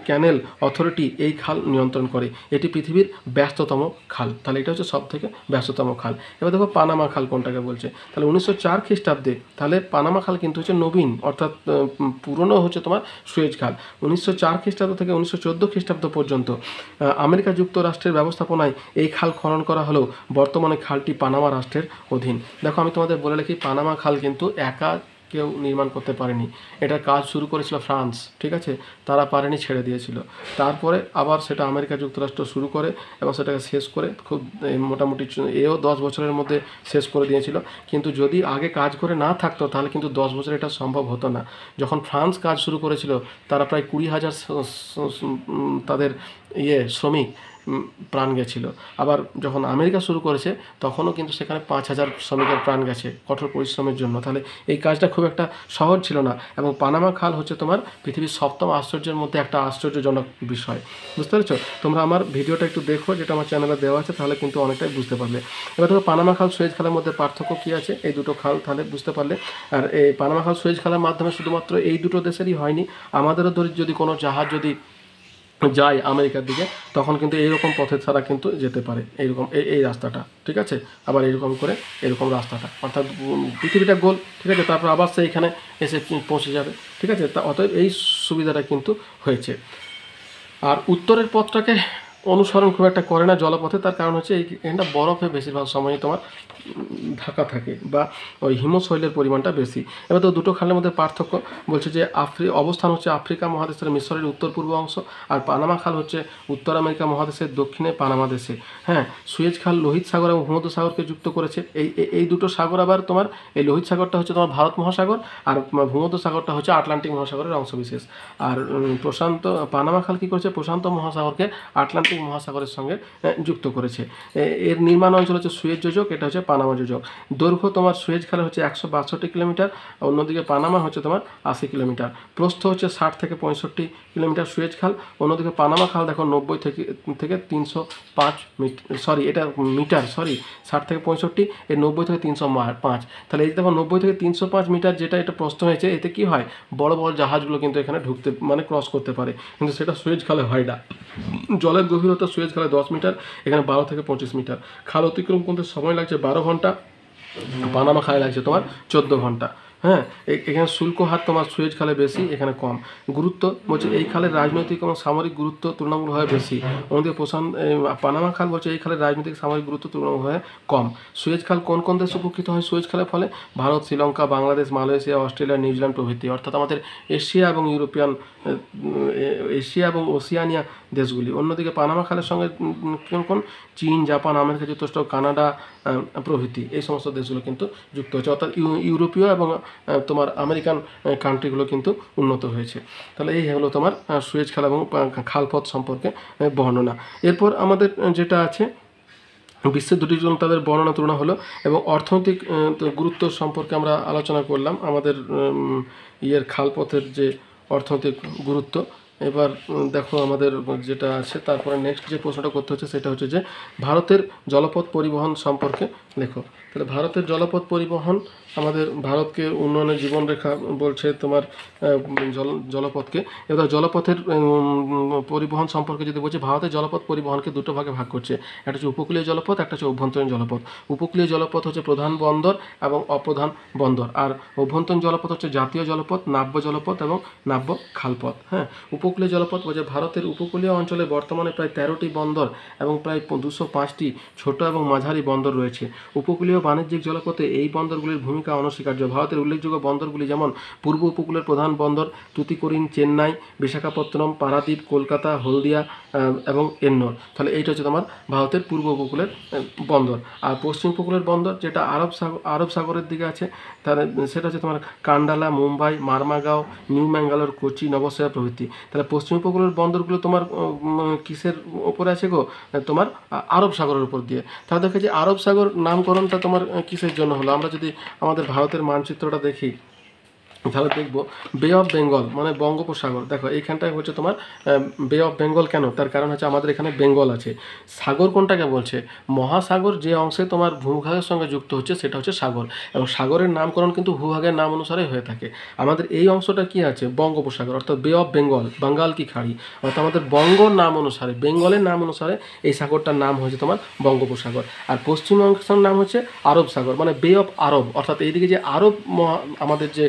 ক্যানেল অথরিটি এই খাল নিয়ন্ত্রণ করে, এটি পৃথিবীর ব্যস্ততম খাল, তাহলে এটা হচ্ছে সবথেকে ব্যস্ততম খাল। এবার দেখো পানামা খাল কোনটাকে বলছে, তাহলে 1904 খ্রিস্টাব্দে, তাহলে পানামা খাল কিন্তু হচ্ছে নবীন, অর্থাৎ পুরনো হচ্ছে তোমার সুয়েজ খাল। 1904 খ্রিস্টাব্দ থেকে 1914 খ্রিস্টাব্দ পর্যন্ত আমেরিকা যুক্তরাষ্ট্রের ব্যবস্থাপনায় এই খাল খনন করা হলেও বর্তমানে খালটি পানামা রাষ্ট্রের অধীন। দেখো আমি তোমাদের বলে রাখি, পানামা খাল কিন্তু একা কেউ নির্মাণ করতে পারেনি, এটার কাজ শুরু করেছিল ফ্রান্স, ঠিক আছে, তারা পারেনি, ছেড়ে দিয়েছিল। তারপরে আবার সেটা আমেরিকা যুক্তরাষ্ট্র শুরু করে এবং সেটাকে শেষ করে খুব মোটামুটি এও 10 বছরের মধ্যে শেষ করে দিয়েছিল। কিন্তু যদি আগে কাজ করে না থাকতো তাহলে কিন্তু 10 বছর এটা সম্ভব হতো না। যখন ফ্রান্স কাজ শুরু করেছিল তারা প্রায় 20,000 তাদের শ্রমিক প্রাণ গেছিল। আবার যখন আমেরিকা শুরু করেছে তখনও কিন্তু সেখানে 5,000 শ্রমিকের প্রাণ গেছে কঠোর পরিশ্রমের জন্য। তাহলে এই কাজটা খুব একটা সহজ ছিল না। এবং পানামা খাল হচ্ছে তোমার পৃথিবীর 7ম আশ্চর্যের মধ্যে একটা আশ্চর্যজনক বিষয়, বুঝতে পেরেছো? তোমরা আমার ভিডিওটা একটু দেখো, যেটা আমার চ্যানেলে দেওয়া আছে, তাহলে কিন্তু অনেকটাই বুঝতে পারবে। এবার ধরো পানামা খাল সুয়েজ খালের মধ্যে পার্থক্য কী আছে, এই দুটো খাল তাহলে বুঝতে পারলে। আর এই পানামা খাল সুয়েজ খালের মাধ্যমে শুধুমাত্র এই দুটো দেশেরই হয়নি, আমাদেরও যদি কোনো জাহাজ যদি যায় আমেরিকার দিকে তখন কিন্তু এইরকম পথে ছাড়া কিন্তু যেতে পারে, এইরকম এই রাস্তাটা, ঠিক আছে, আবার এরকম করে এরকম রাস্তাটা, অর্থাৎ পৃথিবীটা গোল, ঠিক আছে, তারপর আবার সে এখানে এসে পৌঁছে যাবে, ঠিক আছে। তা অতএব এই সুবিধাটা কিন্তু হয়েছে। আর উত্তরের পথটাকে অনুসরণ খুব একটা করে না জলপথে, তার কারণ হচ্ছে এইখানটা বরফে বেশিরভাগ সময় তোমার ঢাকা থাকে বা ওই হিমশৈলের পরিমাণটা বেশি। এবার তো দুটো খালের মধ্যে পার্থক্য বলছে যে অবস্থান হচ্ছে আফ্রিকা মহাদেশের মিশরের উত্তর পূর্ব অংশ, আর পানামা খাল হচ্ছে উত্তর আমেরিকা মহাদেশের দক্ষিণে পানামা দেশে। হ্যাঁ, সুয়েজ খাল লোহিত সাগর এবং ভূমধ্যসাগরকে যুক্ত করেছে। এই দুটো সাগর আবার তোমার এই লোহিত সাগরটা হচ্ছে তোমার ভারত মহাসাগর, আর ভূমধ্যসাগরটা হচ্ছে আটলান্টিক মহাসাগরের অংশবিশেষ। আর পানামা খাল কী করেছে, প্রশান্ত মহাসাগরকে আটলান্টিক মহাসাগরের সঙ্গে যুক্ত করেছে। এর নির্মাণ অঞ্চল হচ্ছে সুয়েজ যোজক, এটা হচ্ছে পানামা যোজক। দৈর্ঘ্য তোমার সুয়েজ খালে হচ্ছে 162 কিলোমিটার, অন্যদিকে পানামা হচ্ছে তোমার 80 কিলোমিটার। প্রস্থ হচ্ছে 60 থেকে 65 কিলোমিটার সুয়েজ খাল, অন্যদিকে পানামা খাল দেখো 90 থেকে 305 মিটার, 60 থেকে 65, এই 90 থেকে 305। তাহলে এই দেখো 90 থেকে 305 মিটার যেটা এটা প্রস্থ হয়েছে, এতে কি হয়, বড় বড় জাহাজগুলো কিন্তু এখানে ঢুকতে ক্রস করতে পারে, কিন্তু সেটা সুয়েজ খালে হয় না। জলের গভীরতা সুয়েজ খালে 10 মিটার, এখানে 12 থেকে 25 মিটার। খাল অতিক্রম করতে সময় লাগছে 12 ঘন্টা, পানামা খালে লাগছে তোমার 14 ঘন্টা। হ্যাঁ, এখানে শুল্ক হার তোমার সুয়েজ খালে বেশি, এখানে কম। গুরুত্ব বলছে এই খালের রাজনৈতিক এবং সামরিক গুরুত্ব তুলনামূলকভাবে বেশি। আমাদের পানামা খাল বলছে এই খালের রাজনৈতিক সামরিক গুরুত্ব তুলনামূলকভাবে কম। সুয়েজ খাল কোন কোন দেশ উপকৃত হয় সুয়েজ খালের ফলে? Bharat, Sri Lanka, Bangladesh, Malaysia, Australia, New Zealand প্রভৃতি, অর্থাৎ আমাদের এশিয়া এবং ওসিয়ানিয়া দেশগুলি। অন্যদিকে পানামা খালের সঙ্গে কোন কোন? চীন, জাপান, আমেরিকা যুক্তরাষ্ট্র, কানাডা প্রভৃতি, এই সমস্ত দেশগুলো কিন্তু যুক্ত হচ্ছে, অর্থাৎ ইউরোপীয় এবং তোমার আমেরিকান কান্ট্রিগুলো কিন্তু উন্নত হয়েছে। তাহলে এই হলো তোমার সুয়েজ খাল এবং খালপথ সম্পর্কে বর্ণনা। এরপর আমাদের যেটা আছে বিশ্বের দুটি জন্য তাদের বর্ণনা তুলনা হলো, এবং অর্থনৈতিক গুরুত্ব সম্পর্কে আমরা আলোচনা করলাম, আমাদের খালপথের যে অর্থনৈতিক গুরুত্ব। এবার দেখো আমাদের যেটা আছে, তারপরে নেক্সট যে প্রশ্নটা করতে হচ্ছে সেটা হচ্ছে যে ভারতের জলপথ পরিবহন সম্পর্কে লেখো। তাহলে ভারতের জলপথ পরিবহন, আমাদের ভারতকে উন্নয়নের জীবনরেখা বলছে তোমার জলপথকে। এবার জলপথের পরিবহন সম্পর্কে যদি বলছে, ভারতের জলপথ পরিবহনকে দুটো ভাগে ভাগ করছে, একটা হচ্ছে উপকূলীয় জলপথ, একটা হচ্ছে অভ্যন্তরীণ জলপথ। উপকূলীয় জলপথ হচ্ছে প্রধান বন্দর এবং অপ্রধান বন্দর, আর অভ্যন্তরীণ জলপথ হচ্ছে জাতীয় জলপথ, নাব্য জলপথ এবং নাব্য খালপথ। হ্যাঁ, উপকূলীয় জলপথ বলছে ভারতের উপকূলীয় অঞ্চলে বর্তমানে প্রায় 13টি বন্দর এবং প্রায় 205টি ছোট এবং মাঝারি বন্দর রয়েছে। উপকূলীয় বাণিজ্যিক জলপথে এই বন্দরগুলির ভূমিকা অনস্বীকার্য। ভারতের উল্লেখযোগ্য বন্দরগুলি যেমন পূর্ব উপকূলের প্রধান বন্দর তুতিকোরিন, চেন্নাই, বিশাখাপত্তনম, পারাদ্বীপ, কলকাতা, হলদিয়া এবং এন্নোর। তাহলে এইটা হচ্ছে তোমার ভারতের পূর্ব উপকূলের বন্দর। আর পশ্চিম উপকূলের বন্দর যেটা আরব সাগরের দিকে আছে, তাহলে সেটা হচ্ছে তোমার কান্ডালা, মুম্বাই, মারমাগাঁও, নিউ ম্যাঙ্গালোর, কোচি, নবশেরা প্রভৃতি। তাহলে পশ্চিম উপকূলের বন্দরগুলো তোমার কিসের ওপরে আছে গো? তোমার আরব সাগরের উপর দিয়ে। তাহলে দেখো যে আরব সাগর নামকরণটা তোমার কিসের জন্য হলো? আমরা যদি আমাদের ভারতের মানচিত্রটা দেখি, তাহলে দেখবো বে অফ বেঙ্গল মানে বঙ্গোপসাগর। দেখো এইখানটায় হচ্ছে তোমার বে অফ বেঙ্গল, কেন? তার কারণ হচ্ছে আমাদের এখানে বেঙ্গল আছে। সাগর কোনটাকে বলছে? মহাসাগর যে অংশে তোমার ভূভাগের সঙ্গে যুক্ত হচ্ছে সেটা হচ্ছে সাগর, এবং সাগরের নামকরণ কিন্তু ভূভাগের নাম অনুসারে হয়ে থাকে। আমাদের এই অংশটা কি আছে? বঙ্গোপসাগর, অর্থাৎ বে অফ বেঙ্গল, বাঙ্গাল কি খাড়ি, অর্থাৎ আমাদের বঙ্গর নাম অনুসারে, বেঙ্গলের নাম অনুসারে এই সাগরটার নাম হয়েছে তোমার বঙ্গোপসাগর। আর পশ্চিম অংশের নাম হচ্ছে আরব সাগর, মানে বে অফ আরব, অর্থাৎ এইদিকে যে আরব আমাদের যে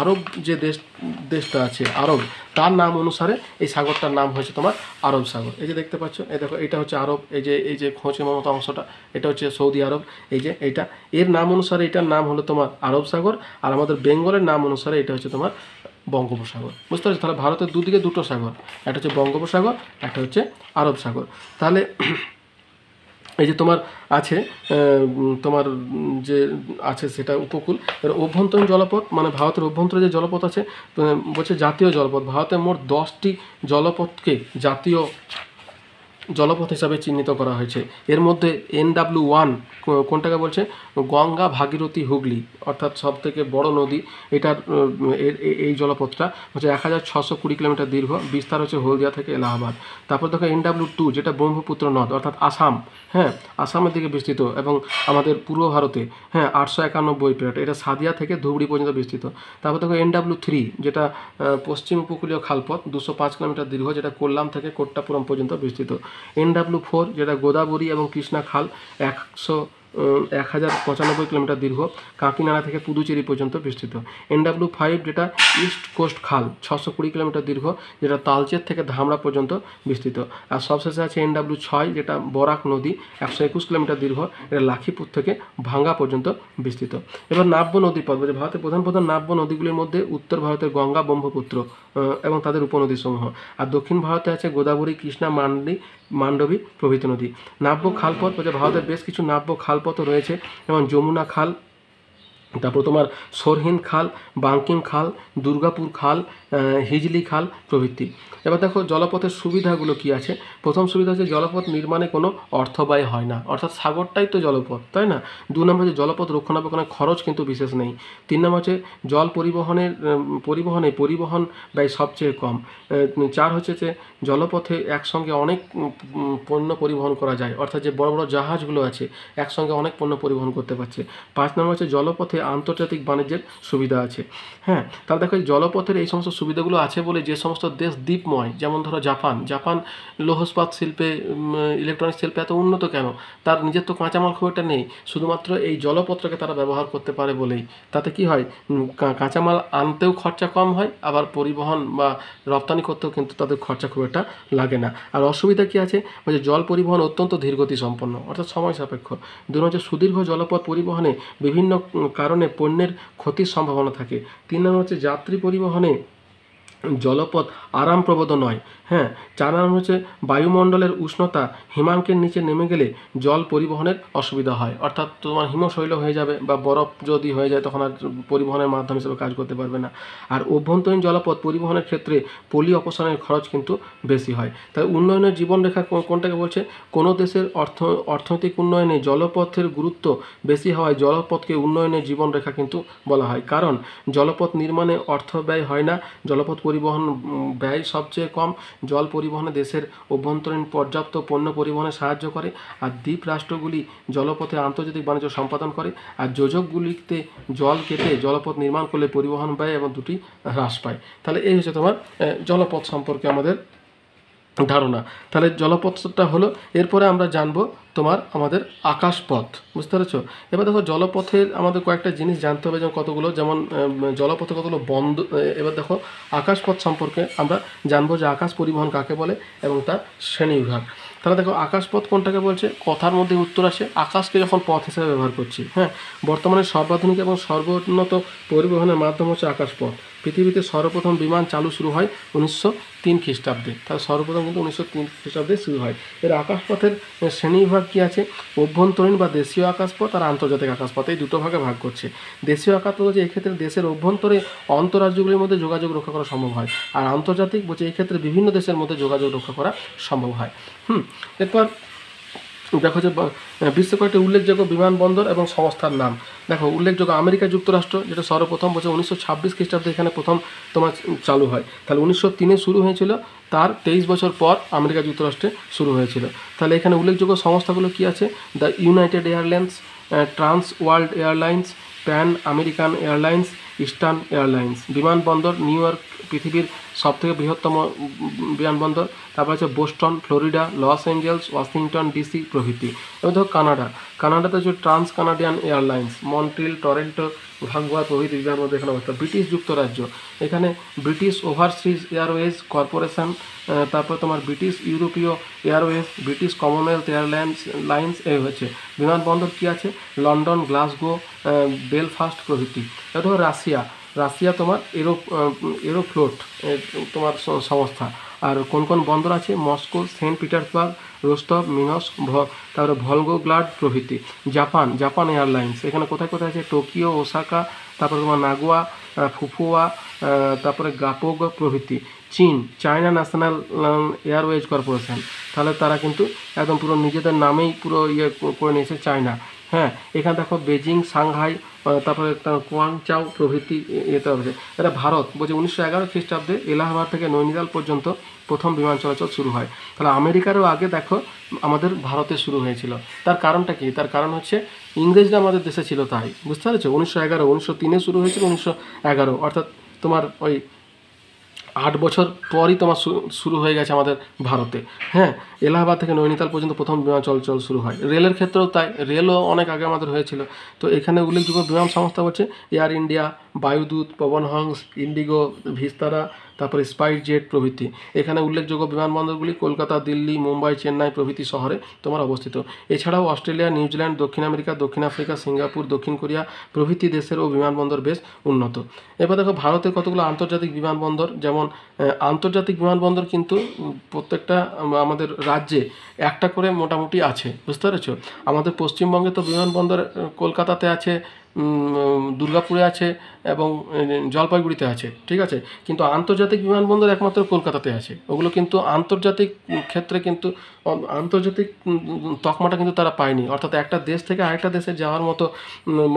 আরব যে দেশটা আছে আরব, তার নাম অনুসারে এই সাগরটার নাম হয়েছে তোমার আরব সাগর। এই যে দেখতে পাচ্ছ, এই দেখো এটা হচ্ছে আরব, এই যে খোঁচের মতো অংশটা এটা হচ্ছে সৌদি আরব, এই যে এইটা এর নাম অনুসারে এটার নাম হলো তোমার আরব সাগর, আর আমাদের বেঙ্গলের নাম অনুসারে এটা হচ্ছে তোমার বঙ্গোপসাগর। বুঝতে পারছো? তাহলে ভারতের দুদিকে দুটো সাগর, একটা হচ্ছে বঙ্গোপসাগর, একটা হচ্ছে আরব সাগর। তাহলে এই যে তোমার আছে তোমার যে আছে সেটা উপকূল। অভ্যন্তরীণ জলপথ মানে ভারতের অভ্যন্তরে যে জলপথ আছে বলছে জাতীয় জলপথ। ভারতের মোট 10টি জলপথকে জাতীয় জলপথ হিসাবে চিহ্নিত করা হয়েছে। এর মধ্যে NW1 কোনটাকে বলছে? গঙ্গা, ভাগীরথী, হুগলি, অর্থাৎ সবথেকে বড় নদী এটার এই জলপথটা হচ্ছে 1620 কিলোমিটার দীর্ঘ, বিস্তার হচ্ছে হলদিয়া থেকে এলাহাবাদ। তারপর দেখো NW2 যেটা ব্রহ্মপুত্র নদ, অর্থাৎ আসাম, হ্যাঁ আসামের দিকে বিস্তৃত, এবং আমাদের পূর্ব ভারতে 891 ফিট, এটা সাদিয়া থেকে ধুবড়ি পর্যন্ত বিস্তৃত। তারপর দেখো NW3 যেটা পশ্চিম উপকূলীয় খালপথ 205 কিলোমিটার দীর্ঘ, যেটা কোল্লাম থেকে কোট্টাপুরম পর্যন্ত বিস্তৃত। NW4 যেটা গোদাবরী এবং কৃষ্ণা খাল 1095 কিলোমিটার দীর্ঘ, কাকিনাড়া থেকে পুদুচেরি পর্যন্ত বিস্তৃত। NW5 যেটা ইস্ট কোস্ট খাল 620 কিলোমিটার দীর্ঘ, যেটা তালচের থেকে ধামরা পর্যন্ত বিস্তৃত। আর সবশেষে আছে NW6 যেটা বরাক নদী 121 কিলোমিটার দীর্ঘ, এটা লাখিপুর থেকে ভাঙ্গা পর্যন্ত বিস্তৃত। এবার নাব্য নদীপথ বলছে ভারতের প্রধান নাব্য নদীগুলির মধ্যে উত্তর ভারতের গঙ্গা, ব্রহ্মপুত্র এবং তাদের উপনদীসমূহ, আর দক্ষিণ ভারতে আছে গোদাবরী, কৃষ্ণা, মান্ডবী প্রভৃতি নদী। নাব্য খালপথ বলছে ভারতের বেশ কিছু নাব্য খালপথ রয়েছে, যেমন যমুনা খাল, তারপর তোমার সরহিন্দ খাল, বাঙ্কিম খাল, দুর্গাপুর খাল, হিজলি খাল প্রভৃতি। এবার দেখো জলপথের সুবিধাগুলো কি আছে। প্রথম সুবিধা হচ্ছে জলপথ নির্মাণে কোনো অর্থব্যয় হয় না, অর্থাৎ সাগরটাই তো জলপথ, তাই না? 2 নম্বর হচ্ছে জলপথ রক্ষণাবেক্ষণের খরচ কিন্তু বিশেষ নেই। 3 নম্বর হচ্ছে জল পরিবহন ব্যয় সবচেয়ে কম। 4 হচ্ছে যে জলপথে একসঙ্গে অনেক পণ্য পরিবহন করা যায়, অর্থাৎ যে বড় বড় জাহাজগুলো আছে একসঙ্গে অনেক পণ্য পরিবহন করতে পারছে। 5 নম্বর হচ্ছে জলপথে আন্তর্জাতিক বাণিজ্যের সুবিধা আছে। হ্যাঁ, তাহলে দেখো জলপথের এই সমস্ত সুবিধাগুলো আছে বলে যে সমস্ত দেশ দ্বীপময়, যেমন ধরো জাপান লৌহ ইস্পাত শিল্পে, ইলেকট্রনিক্স শিল্পে এত উন্নত কেন? তার নিজের তো কাঁচামাল খুব একটা নেই, শুধুমাত্র এই জলপথটাকে তারা ব্যবহার করতে পারে বলেই। তাতে কি হয়, কাঁচামাল আনতেও খরচা কম হয়, আবার পরিবহন বা রপ্তানি করতেও কিন্তু তাদের খরচা খুব একটা লাগে না। আর অসুবিধা কি আছে, বলছে জল পরিবহন অত্যন্ত ধীরগতি সম্পন্ন, অর্থাৎ সময় সাপেক্ষ। দুই হচ্ছে সুদীর্ঘ জলপথ পরিবহনে বিভিন্ন কারণে পণ্যের ক্ষতির সম্ভাবনা থাকে। 3 নম্বর হচ্ছে যাত্রী পরিবহনে জলপথ আরামপ্রদ নয়। হ্যাঁ, 4 নম্বর হচ্ছে বায়ুমণ্ডলের উষ্ণতা হিমাঙ্কের নিচে নেমে গেলে জল পরিবহনের অসুবিধা হয়, অর্থাৎ তোমার হিমশৈল হয়ে যাবে বা বরফ যদি হয়ে যায় তখন আর পরিবহনের মাধ্যম হিসেবে কাজ করতে পারবে না। আর অভ্যন্তরীণ জলপথ পরিবহনের ক্ষেত্রে পলি অপসারণের খরচ কিন্তু বেশি হয়। তাই উন্নয়নের জীবনরেখা কোনটাকে বলছে, কোনো দেশের অর্থনৈতিক উন্নয়নে জলপথের গুরুত্ব বেশি হওয়ায় জলপথকে উন্নয়নের জীবনরেখা কিন্তু বলা হয়। কারণ জলপথ নির্মাণে অর্থ ব্যয় হয় না, জলপথ পরিবহন ব্যয় সবচেয়ে কম, জল পরিবহনে দেশের অভ্যন্তরীণ পর্যাপ্ত পণ্য পরিবহনে সাহায্য করে, আর দ্বীপ রাষ্ট্রগুলি জলপথে আন্তর্জাতিক বাণিজ্য সম্পাদন করে, আর যোজকগুলিতে জল কেটে জলপথ নির্মাণ করলে পরিবহন ব্যয় এবং দুটি হ্রাস পায়। তাহলে এই হচ্ছে তোমার জলপথ সম্পর্কে আমাদের ধারণা। তাহলে জলপথটা হলো। এরপরে আমরা জানবো তোমার আমাদের আকাশপথ, বুঝতে পেরেছো? এবার দেখো জলপথের আমাদের কয়েকটা জিনিস জানতে হবে, যেমন কতগুলো, যেমন জলপথে কতগুলো বন্ধ। এবার দেখো আকাশপথ সম্পর্কে আমরা জানবো যে আকাশ পরিবহন কাকে বলে এবং তার শ্রেণীবিভাগ। তাহলে দেখো আকাশপথ কোনটাকে বলছে, কথার মধ্যে উত্তর আসে আকাশকে যখন পথ হিসেবে ব্যবহার করছি। হ্যাঁ, বর্তমানে সর্বাধুনিক এবং সর্বোন্নত পরিবহনের মাধ্যম হচ্ছে আকাশপথ। পৃথিবীতে সর্বপ্রথম বিমান চালু শুরু হয় 1903 খ্রিস্টাব্দে। তাহলে সর্বপ্রথম কিন্তু 1903 খ্রিস্টাব্দে শুরু হয়। এর আকাশপথের শ্রেণীবিভাগ কী আছে, অভ্যন্তরীণ বা দেশীয় আকাশপথ আর আন্তর্জাতিক আকাশপথ, এই দুটো ভাগে ভাগ করছে। দেশীয় আকাশপথ হচ্ছে এক্ষেত্রে দেশের অভ্যন্তরে অন্তরাজ্যগুলির মধ্যে যোগাযোগ রক্ষা করা সম্ভব হয়, আর আন্তর্জাতিক বলছে এই ক্ষেত্রে বিভিন্ন দেশের মধ্যে যোগাযোগ রক্ষা করা সম্ভব হয়। এরপর দেখো যে বিশ্ব কয়েকটি উল্লেখযোগ্য বিমানবন্দর এবং সংস্থার নাম। দেখো উল্লেখযোগ্য আমেরিকা যুক্তরাষ্ট্র, যেটা সর্বপ্রথম বছর 1926 খ্রিস্টাব্দে এখানে প্রথম তোমার চালু হয়। তাহলে 1903-এ শুরু হয়েছিল, তার 23 বছর পর আমেরিকা যুক্তরাষ্ট্রে শুরু হয়েছিল। তাহলে এখানে উল্লেখযোগ্য সংস্থাগুলো কি আছে, the United Airlines, trans world airlines, Pan American airlines, eastern airlines. বিমানবন্দর নিউ ইয়র্ক পৃথিবীর সবথেকে বৃহত্তম বিমানবন্দর। তারপর হচ্ছে Boston Florida, Los Angeles, Washington DC প্রভৃতি। এবার ধরো কানাডাতে হচ্ছে trans Canadian airlines, Montreal, Toronto, Vancouver প্রভৃতি বিমানবন্দর এখানে অবস্থা। ব্রিটিশ যুক্তরাজ্য, এখানে ব্রিটিশ ওভারসিজ এয়ারওয়েজ কর্পোরেশন, তারপর তোমার ব্রিটিশ ইউরোপীয় এয়ারওয়েজ, ব্রিটিশ কমনওয়েলথ এয়ারলাইন্স এই হচ্ছে বিমানবন্দর। কি আছে, লন্ডন, গ্লাসগো, বেলফাস্ট প্রভৃতি। এবার ধরো রাশিয়া তোমার এরোফ্লোট তোমার সংস্থা। আর কোন কোন বন্দর আছে, মস্কো, সেন্ট পিটার্সবার্গ, রোস্টভ, মিনস্ক, তারপরে ভলগোগ্রাড প্রভৃতি। জাপান এয়ারলাইন্স, এখানে কোথায় কোথায় আছে, টোকিও, ওসাকা, তারপরে তোমার নাগোয়া, ফুফুয়া, তারপরে গাপোগ প্রভৃতি। চায়না ন্যাশনাল এয়ারওয়েজ কর্পোরেশন, তাহলে তারা কিন্তু একদম পুরো নিজেদের নামেই পুরো করে নিয়েছে চায়না। হ্যাঁ, এখানে দেখো বেজিং, সাংহাই, তারপরে কোয়াংচাও প্রভৃতি এতে হবে। এটা ভারত বলছে 1911 খ্রিস্টাব্দে এলাহাবাদ থেকে নৈনিতাল পর্যন্ত প্রথম বিমান চলাচল শুরু হয়। তাহলে আমেরিকারও আগে দেখো আমাদের ভারতে শুরু হয়েছিল। তার কারণটা কি, তার কারণ হচ্ছে ইংরেজরা আমাদের দেশে ছিল তাই, বুঝতে পেরেছো? 1903-এ শুরু হয়েছিল, 1911 অর্থাৎ তোমার ওই 8 বছর পরই তোমার শুরু হয়ে গেছে আমাদের ভারতে। হ্যাঁ, এলাহাবাদ থেকে নৈনিতাল পর্যন্ত প্রথম বিমান চলাচল শুরু হয়। রেলের ক্ষেত্রেও তাই, রেলও অনেক আগে আমাদের হয়েছিল। তো এখানে উল্লেখযোগ্য বিমান সংস্থা হচ্ছে air India, বায়ুদূত, Pawan Hansa, Indigo, Vistara, তারপরে স্পাইস জেট প্রভৃতি। এখানে উল্লেখযোগ্য বিমানবন্দরগুলি কলকাতা, দিল্লি, মুম্বাই, চেন্নাই প্রভৃতি শহরে তোমার অবস্থিত। এছাড়াও অস্ট্রেলিয়া, নিউজিল্যান্ড, দক্ষিণ আমেরিকা, দক্ষিণ আফ্রিকা, সিঙ্গাপুর, দক্ষিণ কোরিয়া প্রভৃতি দেশেরও বিমানবন্দর বেশ উন্নত। এবার দেখো ভারতের কতগুলো আন্তর্জাতিক বিমানবন্দর, যেমন আন্তর্জাতিক বিমানবন্দর কিন্তু প্রত্যেকটা আমাদের রাজ্যে একটা করে মোটামুটি আছে, বুঝতে পেরেছো? আমাদের পশ্চিমবঙ্গে তো বিমানবন্দর কলকাতাতে আছে, দুর্গাপুরে আছে এবং জলপাইগুড়িতে আছে, ঠিক আছে। কিন্তু আন্তর্জাতিক বিমানবন্দর একমাত্র কলকাতাতে আছে। ওগুলো কিন্তু আন্তর্জাতিক ক্ষেত্রে কিন্তু আন্তর্জাতিক তকমাটা কিন্তু তারা পায়নি, অর্থাৎ একটা দেশ থেকে আরেকটা দেশে যাওয়ার মতো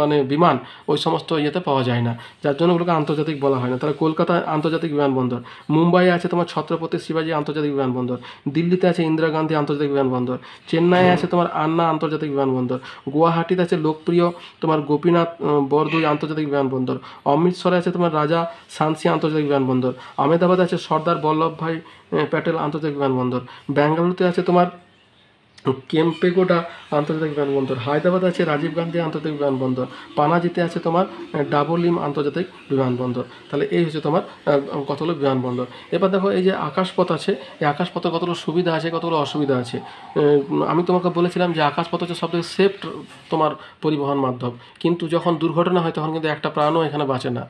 মানে বিমান ওই সমস্ত ইয়েতে পাওয়া যায় না, যার জন্য ওগুলোকে আন্তর্জাতিক বলা হয় না। তাহলে কলকাতা আন্তর্জাতিক বিমানবন্দর, মুম্বাই আছে তোমার ছত্রপতি শিবাজী আন্তর্জাতিক বিমানবন্দর, দিল্লিতে আছে ইন্দিরা গান্ধী আন্তর্জাতিক বিমানবন্দর, চেন্নাইয়ে আছে তোমার আন্না আন্তর্জাতিক বিমানবন্দর, গুয়াহাটিতে আছে লোকপ্রিয় তোমার গোপীনাথ বরদুই আন্তর্জাতিক বিমানবন্দর, অমৃতসরে আছে তোমার রাজা সানসি আন্তর্জাতিক বিমানবন্দর, আহমেদাবাদে আছে সর্দার বল্লভভাই প্যাটেল আন্তর্জাতিক বিমানবন্দর, বেঙ্গালুরুতে আছে তোমার কেম্পেগোডা আন্তর্জাতিক বিমানবন্দর, হায়দ্রাবাদে আছে রাজীব গান্ধী আন্তর্জাতিক বিমানবন্দর, পানাজিতে আছে তোমার ডাবলিম আন্তর্জাতিক বিমানবন্দর। তাহলে এই হচ্ছে তোমার কতগুলো বিমানবন্দর। এবার দেখো এই যে আকাশপথ আছে, এই আকাশপথের কতগুলো সুবিধা আছে, কতগুলো অসুবিধা আছে। আমি তোমাকে বলেছিলাম যে আকাশপথ হচ্ছে সবথেকে সেফ তোমার পরিবহন মাধ্যম, কিন্তু যখন দুর্ঘটনা হয় তখন কিন্তু একটা প্রাণও এখানে বাঁচে না,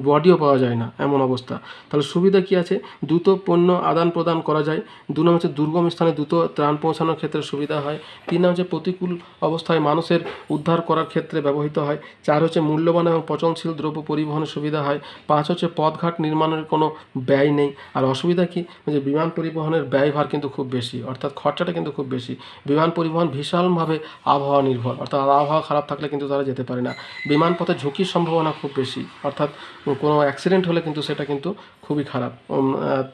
বডিও পাওয়া যায় না, এমন অবস্থা। তাহলে সুবিধা কী আছে? দ্রুত পণ্য আদান প্রদান করা যায়। 2 নম্বর হচ্ছে দুর্গম স্থানে দ্রুত ত্রাণ পৌঁছানোর ক্ষেত্রে সুবিধা হয়। 3 নম্বর হচ্ছে প্রতিকূল অবস্থায় মানুষের উদ্ধার করার ক্ষেত্রে ব্যবহৃত হয়। 4 হচ্ছে মূল্যবান এবং পচনশীল দ্রব্য পরিবহনের সুবিধা হয়। 5 হচ্ছে পথঘাট নির্মাণের কোনো ব্যয় নেই। আর অসুবিধা কি? যে বিমান পরিবহনের ব্যয়ভার কিন্তু খুব বেশি, অর্থাৎ খরচাটা কিন্তু খুব বেশি। বিমান পরিবহন ভীষণভাবে আবহাওয়া নির্ভর, অর্থাৎ আবহাওয়া খারাপ থাকলে কিন্তু তারা যেতে পারে না। বিমান পথে ঝুঁকির সম্ভাবনা খুব বেশি, অর্থাৎ কোনো অ্যাক্সিডেন্ট হলে কিন্তু সেটা কিন্তু খুবই খারাপ।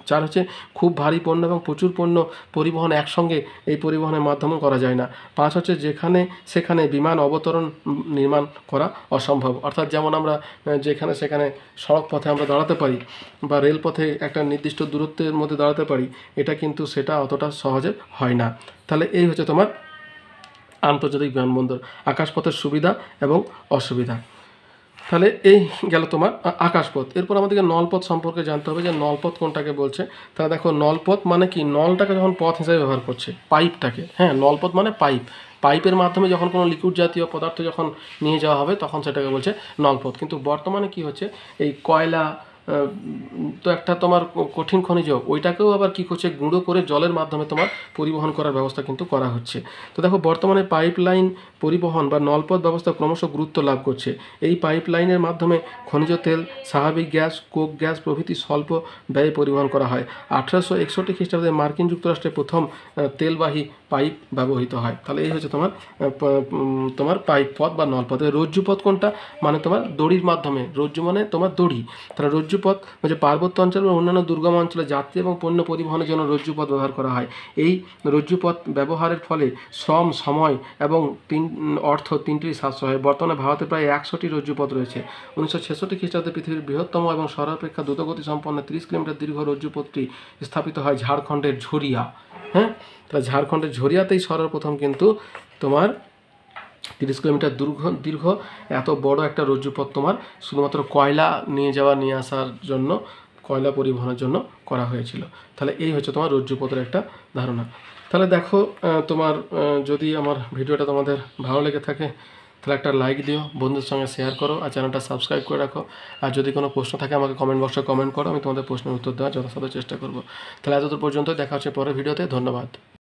4 হচ্ছে খুব ভারী পণ্য এবং প্রচুর পণ্য পরিবহন একসঙ্গে এই পরিবহনের মাধ্যমে করা যায় না। 5 হচ্ছে যেখানে সেখানে বিমান অবতরণ নির্মাণ করা অসম্ভব, অর্থাৎ যেমন আমরা যেখানে সেখানে সড়ক পথে আমরা দাঁড়াতে পারি বা রেলপথে একটা নির্দিষ্ট দূরত্বের মধ্যে দাঁড়াতে পারি, এটা কিন্তু সেটা অতটা সহজে হয় না। তাহলে এই হচ্ছে তোমার আন্তর্জাতিক বিমানবন্দর, আকাশপথের সুবিধা এবং অসুবিধা। তাহলে এই গেল তোমার আকাশপথ। এরপর আমাদেরকে নলপথ সম্পর্কে জানতে হবে যে নলপথ কোনটাকে বলছে। তাহলে দেখো নলপথ মানে কি? নলটাকে যখন পথ হিসেবে ব্যবহার করছে, পাইপটাকে, হ্যাঁ, নলপথ মানে পাইপ, পাইপের মাধ্যমে যখন কোনো লিকুইড জাতীয় পদার্থ যখন নিয়ে যাওয়া হবে তখন সেটাকে বলছে নলপথ। কিন্তু বর্তমানে কি হচ্ছে, এই কয়লা তো একটা তোমার কঠিন খনিজ, ওইটাকেও আবার কি করছে, গুঁড়ো করে জলের মাধ্যমে তোমার পরিবহন করার ব্যবস্থা কিন্তু করা হচ্ছে। তো দেখো বর্তমানে পাইপলাইন পরিবহন বা নলপথ ব্যবস্থা ক্রমশ গুরুত্ব লাভ করছে। এই পাইপলাইনের মাধ্যমে খনিজ তেল, স্বাভাবিক গ্যাস, কোক গ্যাস প্রভৃতি স্বল্প ব্যয়ে পরিবহন করা হয়। 1861 খ্রিস্টাব্দে মার্কিন যুক্তরাষ্ট্রে প্রথম তেলবাহী পাইপ ব্যবহৃত হয়। তাহলে এই হচ্ছে তোমার পাইপ পথ বা নলপথ। রজ্জুপথ কোনটা? মানে তোমার দড়ির মাধ্যমে, রজ্জু মানে তোমার দড়ি। তাহলে রজ্জুপথ হচ্ছে পার্বত্য অঞ্চল বা অন্যান্য দুর্গম অঞ্চলে যাত্রী এবং পণ্য পরিবহনের জন্য রজ্জুপথ ব্যবহার করা হয়। এই রজ্জুপথ ব্যবহারের ফলে শ্রম, সময় এবং অর্থ তিনটির সাশ্রয় হয়। বর্তমানে ভারতে প্রায় 100টি রজ্জুপথ রয়েছে। 1966 খ্রিস্টাব্দে পৃথিবীর বৃহত্তম এবং সর্বাপেক্ষা দ্রুতগতি সম্পন্ন 30 কিলোমিটার দীর্ঘ রজ্জুপথটি স্থাপিত হয় ঝাড়খণ্ডের ঝরিয়া। হ্যাঁ, তাহলে ঝাড়খণ্ডের ঝরিয়াতেই সর্বপ্রথম কিন্তু তোমার 30 কিলোমিটার দীর্ঘ এত বড় একটা রজ্জুপথ তোমার শুধুমাত্র কয়লা নিয়ে আসার জন্য, কয়লা পরিবহনের জন্য করা হয়েছিল। তাহলে এই হচ্ছে তোমার রজ্জুপথের একটা ধারণা। তাহলে দেখো তোমার যদি আমার ভিডিওটা তোমাদের ভালো লেগে থাকে তাহলে একটা লাইক দিও, বন্ধুদের সঙ্গে শেয়ার করো, আর চ্যানেলটা সাবস্ক্রাইব করে রাখো। আর যদি কোনো প্রশ্ন থাকে আমাকে কমেন্ট বক্সে কমেন্ট করো, আমি তোমাদের প্রশ্নের উত্তর দেওয়ার যথাসাধ্য চেষ্টা করব। তাহলে এতদূর পর্যন্ত, দেখা হচ্ছে পরের ভিডিওতে। ধন্যবাদ।